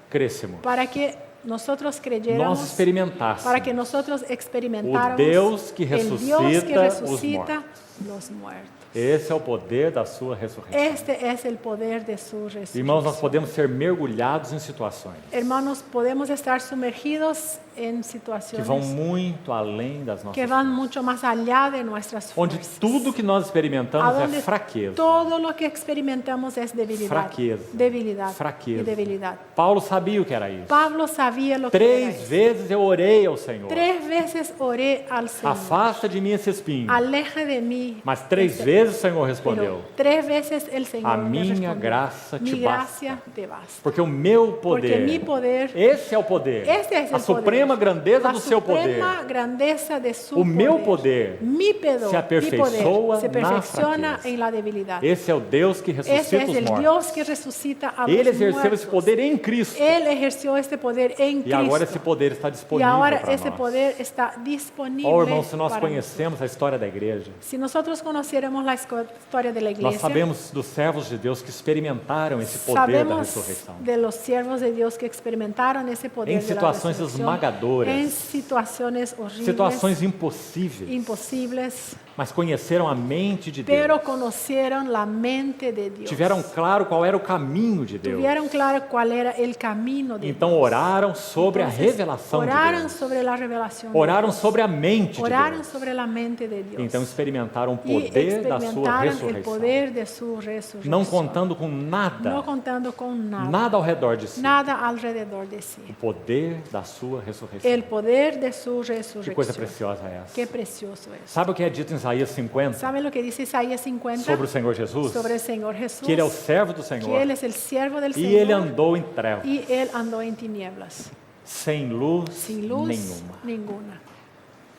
crescemos, Para que nosotros creyéramos, nós experimentássemos para que nosotros experimentáramos o Deus que el Dios que ressuscita resucita los muertos. Esse é o poder da sua ressurreição. Este es el poder de su resurrección. Irmãos, nós podemos ser mergulhados em situações Hermanos, podemos estar sumergidos en que situaciones vão muito além das que nossas van forças, mucho más allá de nuestras onde fuerzas. tudo que nós experimentamos é Aonde fraqueza. todo lo que experimentamos es debilidad. Fraqueza. Debilidad Fraqueza. y debilidad. Paulo sabia o que era isso. Pablo sabía lo que era 3 eso. vezes eu orei ao Senhor. 3 veces oré al Señor. Afasta de mim esse espinho. Aleja de mí. Mas 3 este- vezes o Senhor respondeu: Pero 3 veces el Señor A me minha respondió, graça te mi basta. gracia te basta. porque o meu Porque mi poder, poder, esse é o poder, este es a el suprema poder, grandeza la do seu poder, suprema grandeza de su O meu poder mi poder, se aperfeiçoa se na perfecciona fraqueza. en la debilidad. Esse é o Deus que Ese ressuscita es os el mortos. Dios que resucita a Ele los exerceu muertos. esse poder em Cristo. Él ejerció este poder en E Cristo. agora esse poder está y disponível ahora para ese nós. poder está disponible Oh, irmãos, se nós para conhecemos a história da igreja, nosotros. Si nosotros conociéramos la historia de la nós iglesia, sabemos dos servos de Deus que experimentaram esse poder da sabemos ressurreição. de los siervos de Dios que experimentaron ese poder Em de la situações resurrección, esmagadoras, en situaciones horribles, situações impossíveis, imposibles, mas conheceram a mente de Deus. pero conocieron la mente de Dios. Tiveram claro qual era o caminho de Deus. Tuvieron claro cuál era el camino de Então Dios. oraram sobre a Entonces, revelação de oraron Deus. sobre la revelación de Oraram Dios. sobre a mente de Oraron Deus. sobre la mente de Dios. Então experimentaram o y poder da sua experimentaron el ressurreição. poder de su resurrección. Não contando com No nada, contando con nada, nada ao redor de si. nada alrededor de sí. O poder da sua ressurreição. El poder de su Que resurrección. coisa preciosa é essa? Qué precioso es. Sabe o que é dito em Isaías 50 ¿Sabe lo que dice Isaías 50 sobre o Senhor Jesus? sobre el Señor Jesús? Que ele é o servo do que Senhor Él es el siervo del e ele Señor andou em trevas, y Él andó en tinieblas, sem luz, sin luz nenhuma.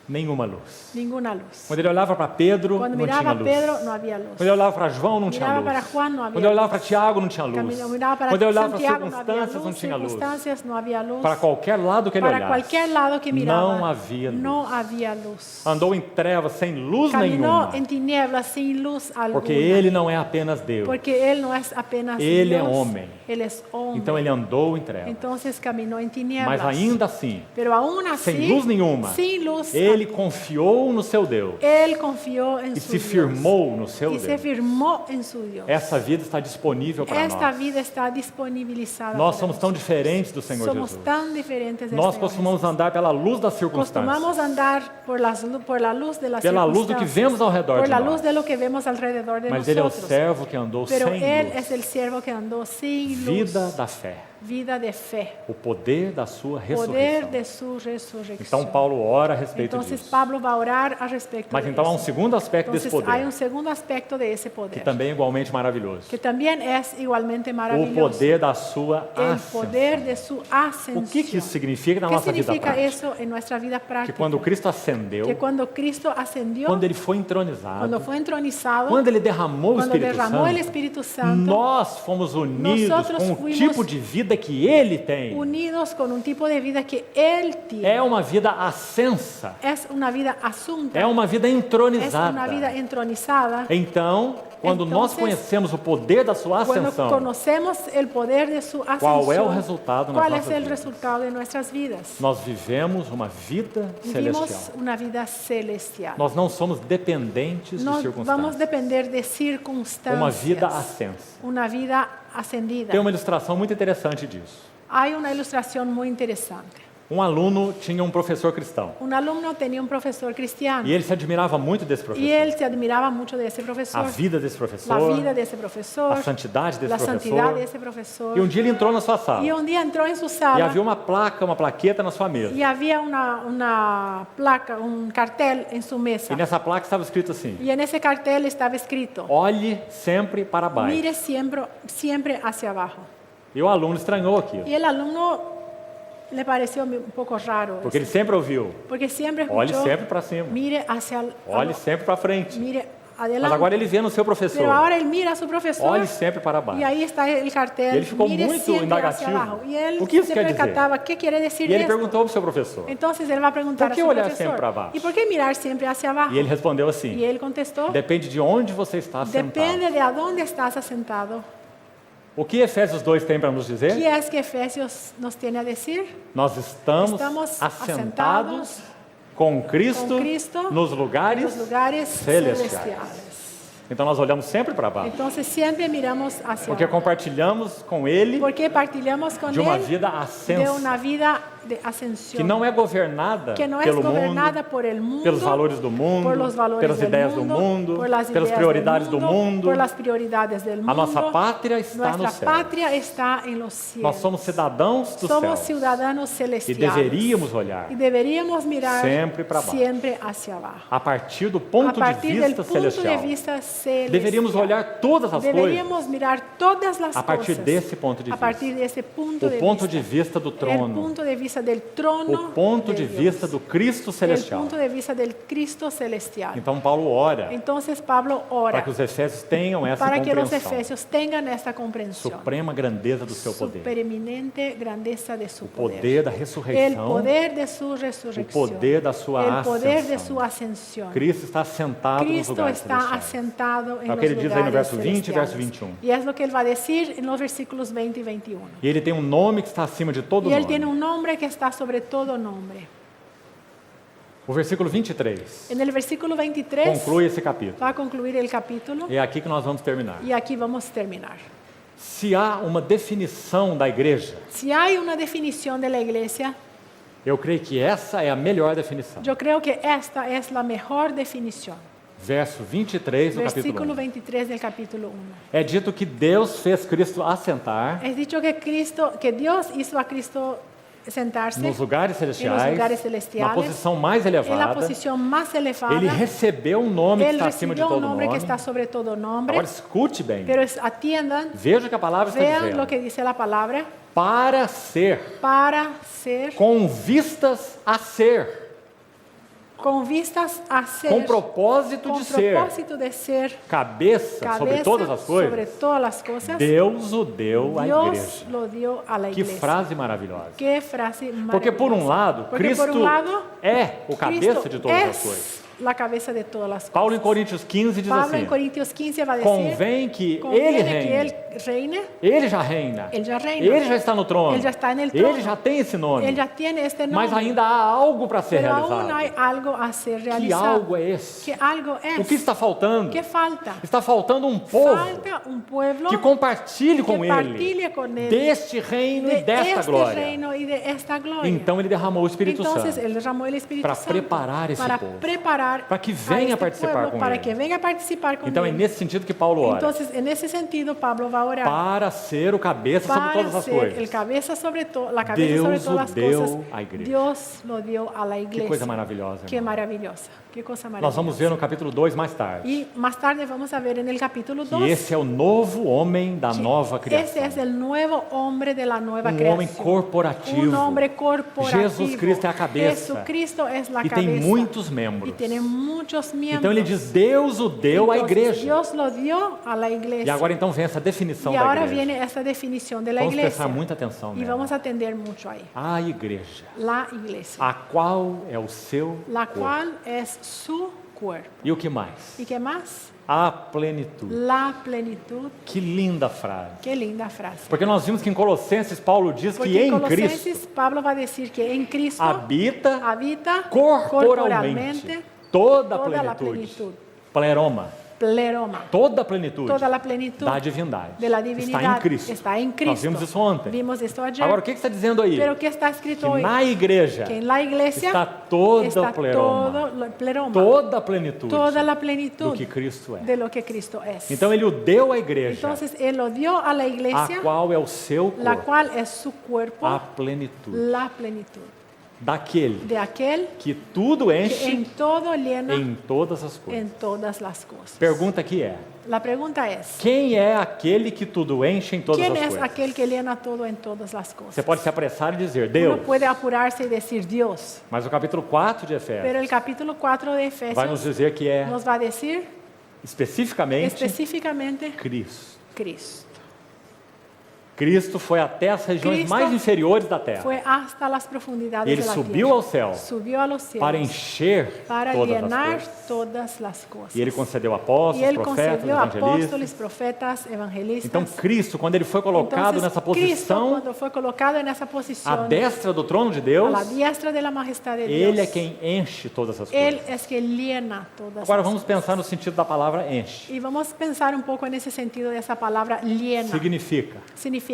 ninguna luz. ninguna luz. Quando ele olhava para Pedro, Cuando não tinha miraba a luz. Pedro no había luz. Quando ele olhava para João, não tinha Mirava luz. para Juan, não havia Quando ele olhava luz. para Tiago, não tinha luz. Miraba para Quando ele olhava para Santiago no había circunstâncias, não luz, tinha luz. circunstancias no había luz. Para qualquer lado que ele Para olhasse, cualquier lado que miraba, não havia luz. no había luz. Andou em trevas, sem luz Caminó nenhuma. en tinieblas sin luz alguna. Porque ele não é apenas Deus. Porque Él no es apenas Ele é Dios, homem. Él es hombre. Então ele andou em trevas. Entonces caminó en tinieblas. Mas ainda assim, Pero aún así, sem luz nenhuma, sin luz ele Ele confiou no seu Deus Él confió en e su se Dios firmou no seu y se Deus. firmó en su Dios. Essa vida está disponível para Esta nós. vida está disponibilizada. Nós para somos tão nosotros. diferentes do Senhor Somos Jesus. tan diferentes del Nós Señor costumamos Jesús. andar pela luz das circunstâncias, Costumamos andar por la luz de las pela luz do que circunstancias, vemos ao redor por de la nós. luz de lo que vemos alrededor de Mas Ele é o nosotros. servo que andou Pero sem Él luz. es el siervo que andó sin Vida luz, da fé, vida de fe, o poder da sua poder ressurreição. de su resurrección. Então Paulo ora a respeito Entonces disso. Pablo va a orar al respecto Mas de então há um eso. segundo aspecto desse Entonces hay poder, un segundo aspecto de ese que poder, também é igualmente maravilhoso. que también es igualmente O maravilloso. poder da sua El ascensão. poder de su ascensión. O que isso significa na ¿Qué nossa vida significa prática? eso en nuestra vida Que práctica? quando Cristo ascendeu, Que cuando Cristo ascendió, quando Ele foi entronizado, cuando fue entronizado, quando Ele derramou o cuando Espírito derramó el Santo, Espíritu Santo, nós fomos unidos Nosotros com o fuimos tipo de vida que Ele tem. unidos con un tipo de vida que Él tiene. É uma vida ascensa, Es una vida asunta, é uma vida es entronizada. una vida entronizada. Então, quando nós Entonces, conhecemos o poder da sua Cuando ascensão, conocemos el poder de su qual é o ascensión, resultado nas ¿cuál es nossas el vidas? resultado de nuestras vidas? Nós vivemos uma vida Vivimos celestial. una vida celestial. Nós não somos dependentes de No vamos a circunstâncias. depender de Uma circunstancias. vida ascensa. Una vida ascendida. Tem uma ilustração muito interessante disso. Hay una ilustración muy interesante. Um aluno tinha um professor cristão Un alumno tenía un profesor cristiano e ele se admirava muito desse y professor. él se admiraba mucho de ese A profesor, vida desse la professor, vida de ese profesor, a santidade desse la santidad professor. de ese profesor. E um dia ele entrou na sua sala Y un día entró en su e sala havia uma placa, uma plaqueta na sua mesa. y había una placa, un cartel en su mesa. E nessa placa estava escrito assim: Y en ese cartel estaba escrito: olhe sempre para baixo. mire siempre hacia abajo. E o aluno estranhou aquilo, Y el alumno le pareció un poco raro, porque ele eso, sempre ouviu: porque siempre olhe escuchó, sempre para cima, mire hacia olhe sempre para frente. mire Mas adelante. agora ele vê no seu professor: Pero ahora él mira a su profesor olhe sempre para baixo. y ahí está el cartel, Y él ficou mire muito siempre indagativo. hacia abajo. Y él O que isso se quer dizer? percataba, ¿qué quiere decir E ele esto? perguntou para o seu professor. Entonces él va a preguntar ¿Por qué a su olhar profesor, siempre abajo? ¿y por qué mirar siempre hacia abajo? E ele respondeu Y assim: él contestó: depende de onde você está sentado. depende de a dónde estás asentado. O que Efésios 2 tem para nos dizer? ¿Qué es que Efesios nos tiene a decir? Nós estamos Estamos assentados com Cristo, con Cristo nos En lugares los lugares celestiais. celestiales. Então nós olhamos sempre para baixo, Entonces siempre miramos hacia porque abajo. compartilhamos com Ele Porque partilhamos con de uma Él vida de ascensa, una vida de ascensión. que não é governada que no es pelo gobernada mundo, por el mundo, pelos valores do mundo, por los valores pelas del ideias mundo, do mundo, por las pelas ideas prioridades del do mundo. por las prioridades del mundo. A nossa pátria está no Nuestra céu. patria está en los cielos. Nós somos cidadãos do Somos céu ciudadanos e celestiales. deveríamos olhar Y deberíamos mirar sempre para baixo. siempre hacia abajo. a partir do A ponto de partir del vista punto celestial. de vista celestial. Deveríamos olhar todas as coisas Deberíamos mirar todas las a partir cosas desse ponto de a partir vista. de ese punto O de ponto vista. de vista do El trono, punto de vista del trono. o ponto de Dios. vista do Cristo El celestial. punto de vista del Cristo celestial. Então Paulo ora Entonces Pablo para ora que os efésios tenham essa para que los compreensão, efesios tengan esta comprensión. suprema grandeza do seu poder, Supereminente grandeza de su o poder da El ressurreição, poder de su o resurrección. poder da sua El poder de ascensão. su ascensión. Cristo está sentado nos Cristo lugares está celestiais. asentado en É o los que ele diz aí no lugares verso 20 e verso celestiales. 21. Y es lo que él va a decir en los versículos 20 y 21. E ele tem um nome que está acima de todo Y él nome. tiene un nombre que está sobre todo nombre. O versículo 23 En el versículo 23 conclui esse capítulo. va a concluir el capítulo É aqui que nós vamos terminar. y aquí vamos a terminar. Se há uma definição da igreja, Si hay una definición de la iglesia, eu creio que essa é a melhor definição. yo creo que esta es la mejor definición. Verso 23 do capítulo Versículo 1. 23 del capítulo 1. É dito que Deus fez Cristo assentar Es dicho que Dios hizo a Cristo sentarse nos lugares en los celestiais, lugares na celestiales, posição mais en la elevada. posición más elevada. Ele recebeu um nome que Él está acima de recibió un todo nombre nome. que está sobre todo nombre. Agora escute bem. Pero atiendan, Veja o que a palavra está vean dizendo. lo que dice la palabra, Para ser, para ser, com vistas a ser, con vistas a ser, com propósito con de ser, propósito de ser cabeça sobre todas as sobre coisas, todas las cosas. Deus o deu à Dios igreja. lo dio a la Que iglesia. frase maravilhosa. Qué frase maravillosa. Porque por um lado, Porque Cristo por un lado, é o cabeça de todas as Cristo coisas. la cabeza de todas las Paulo em cosas. Coríntios 15 diz Pablo assim: en Corintios 15 va a decir, convém que ele conviene que reine. él reine, Ele já reina. Ele já reina. Ele já está no trono. Ele já está no trono. Ele já tem esse nome. él ya tiene este nombre, Mas ainda há algo para ser pero aún hay realizado. algo a ser Que realizado. algo é esse? ¿Qué algo es? O que está faltando? ¿Qué falta? Está faltando um povo Falta un pueblo que compartilhe com que ele partilhe con él deste reino e de desta este glória. reino y de esta gloria. Então ele derramou o Espírito Entonces Santo él derramó el Espíritu para Santo preparar esse para povo, preparar para que a venha este participar pueblo, com para ele. que venga a participar con Então é él. nesse sentido que Paulo ora. Entonces en ese sentido Pablo va a orar Para ser o cabeça sobre para todas as ser el coisas. cabeza sobre la cabeza Deus sobre o todas las deu cosas. à igreja. Dios lo dio a la Que iglesia. coisa maravilhosa. Qué irmão. maravillosa. Qué cosa Nós maravillosa. vamos ver no capítulo 2 mais tarde. Y más tarde vamos a ver en el capítulo 2 Que esse é o novo homem da nova ese criação. es el nuevo hombre de la nueva Homem creación. corporativo. Un hombre corporativo. Jesus Cristo é a cabeça. Jesucristo es la E tem cabeza. muitos Y membros. tiene muchos miembros. Então ele diz: Deus o deu à Entonces, igreja. Dios lo dio a la E iglesia. agora então vem essa definição Y da ahora igreja. viene esta definición de la Vamos iglesia. prestar muita atenção Y nela. vamos a atender mucho ahí. A igreja, La iglesia. a qual é o seu La corpo. cual es su cuerpo. E o que mais? ¿Y qué más? A plenitude. La plenitud. Que linda frase. Qué linda frase. Porque nós vimos que em Colossenses Paulo diz que Porque en em Colosenses Cristo Pablo va a decir que en Cristo habita habita corporalmente toda a toda la plenitude. plenitud. Pleroma. Pleroma. Toda a plenitude Toda la plenitud da divindade. de la divinidad Está em Cristo. está en Nós Cristo. vimos isso ontem. Vimos esto ayer. Agora, o que está dizendo aí? Pero ¿qué está escrito Que hoy? na igreja Que en la iglesia está toda está a pleroma. todo pleroma. Toda a plenitude Toda la do plenitud que Cristo é. de lo que Cristo es. Então ele o deu à igreja, Entonces Él lo dio a la a iglesia, qual é o seu la corpo, cual es su cuerpo, a plenitude la plenitud daquele de aquel que tudo que enche en todo llena em todas as coisas. en todas las cosas. Pergunta aqui é: La pregunta es, quem é aquele que tudo enche em todas ¿quién as es coisas? aquel que llena todo en todas las Você cosas? pode se apressar e dizer Uno Deus, puede apurarse y decir Dios, mas o capítulo 4 de pero Efésios el capítulo 4 de vai nos Efesios dizer que é nos va a decir especificamente específicamente Cristo. Cristo. Cristo foi até as regiões Cristo mais inferiores da terra. Fue hasta las profundidades Ele de la subiu tierra. ao céu Subió a los cielos para encher para todas as llenar coisas. todas las cosas. E ele concedeu Y apóstolos, Él profetas, concedió evangelistas. apóstoles, profetas, evangelistas. Então Cristo, quando ele foi colocado Entonces, nessa Cristo, posição, cuando fue colocado en esa à posición, destra do trono de a Deus, la diestra de la majestad de Dios, ele é quem enche todas as Él coisas. es quien llena todas Agora las vamos cosas. pensar no sentido da palavra enche. Y vamos a pensar un poco en ese sentido de esa palabra llena. Significa Significa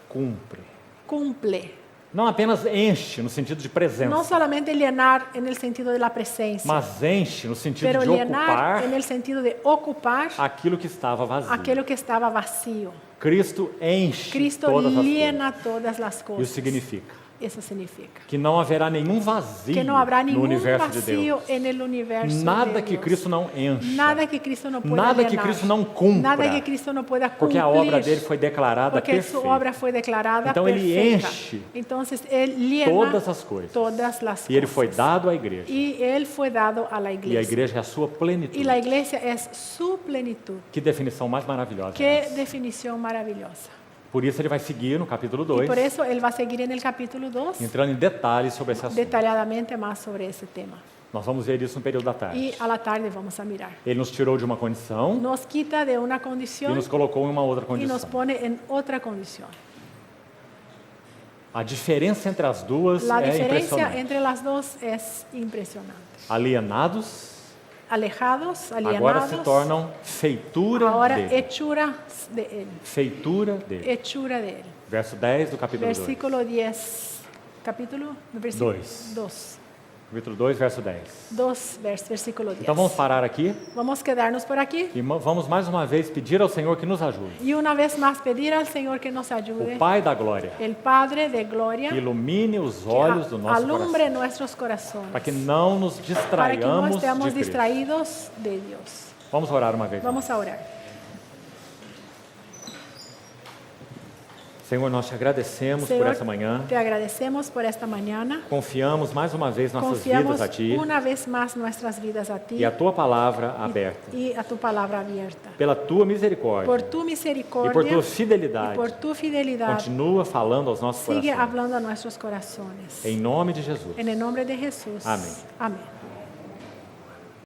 cumpre. cumple. Não apenas enche no sentido de presença, No solamente llenar en el sentido de la presencia, mas enche no sentido pero de llenar ocupar en el sentido de ocupar aquilo que estava vazio. aquello que estaba vacío. Cristo enche Cristo todas as coisas. llena todas las Isso cosas. significa Eso significa que não haverá nenhum vazio que no habrá no ningún universo de vacío Deus. en el universo Nada de que Dios. Cristo não encha. Nada que Cristo no pueda Nada que llenar. Cristo não cumpra. Nada que Cristo no pueda Porque cumplir. a obra dele foi declarada porque su perfeita. obra fue declarada Então ele perfecta. enche Entonces él llena todas as coisas. todas las E ele foi cosas. dado à igreja. Y él fue dado a la E a iglesia. igreja é a sua plenitude. Y la iglesia es su plenitud. Que definição mais maravilhosa. Qué né? definición maravillosa. Por isso ele vai seguir no capítulo Y 2, por eso él va a seguir en el capítulo 2 entrando em detalhes sobre esse assunto. detalladamente más sobre ese tema. Nós vamos ver isso no período da tarde. Y a la tarde vamos a mirar. Ele nos tirou de uma condição Nos quita de una e condición nos colocou em uma outra y nos condição. pone en otra condición. A diferença entre as duas La é diferencia impressionante. entre las dos es impresionante. Alienados, Alejados, agora se alienados, tornam feitura ahora dele. hechuras de él. Feitura dele. Hechura de él. Verso 10 do capítulo 2. Versículo 10. Capítulo? No, versículo Dois. 2. Capítulo 2, verso 10. 2, versículo 10. Então vamos parar aqui Vamos quedarnos por aquí e vamos mais uma vez pedir ao Senhor que nos ajude. y una vez más pedir al Señor que nos ayude. O Pai da glória, El Padre de gloria que ilumine os que olhos do nosso alumbre coração, nuestros corazones para que não nos para que no distraiamos estemos de Cristo. distraídos de Dios. Vamos orar uma vez. Vamos a orar. Senhor, nós te agradecemos por Señor, essa manhã. te agradecemos por esta mañana. Confiamos mais uma vez nossas Confiamos vidas a Ti una vez más nuestras vidas a ti e a Tua palavra aberta. y a tu palabra abierta. Pela Tua misericórdia Por tu e misericordia por Tua y fidelidade, por tu fidelidad, continua falando aos nossos sigue corações. hablando a nuestros corazones. Em nome de Jesus. En el nombre de Jesús. Amén. Amén.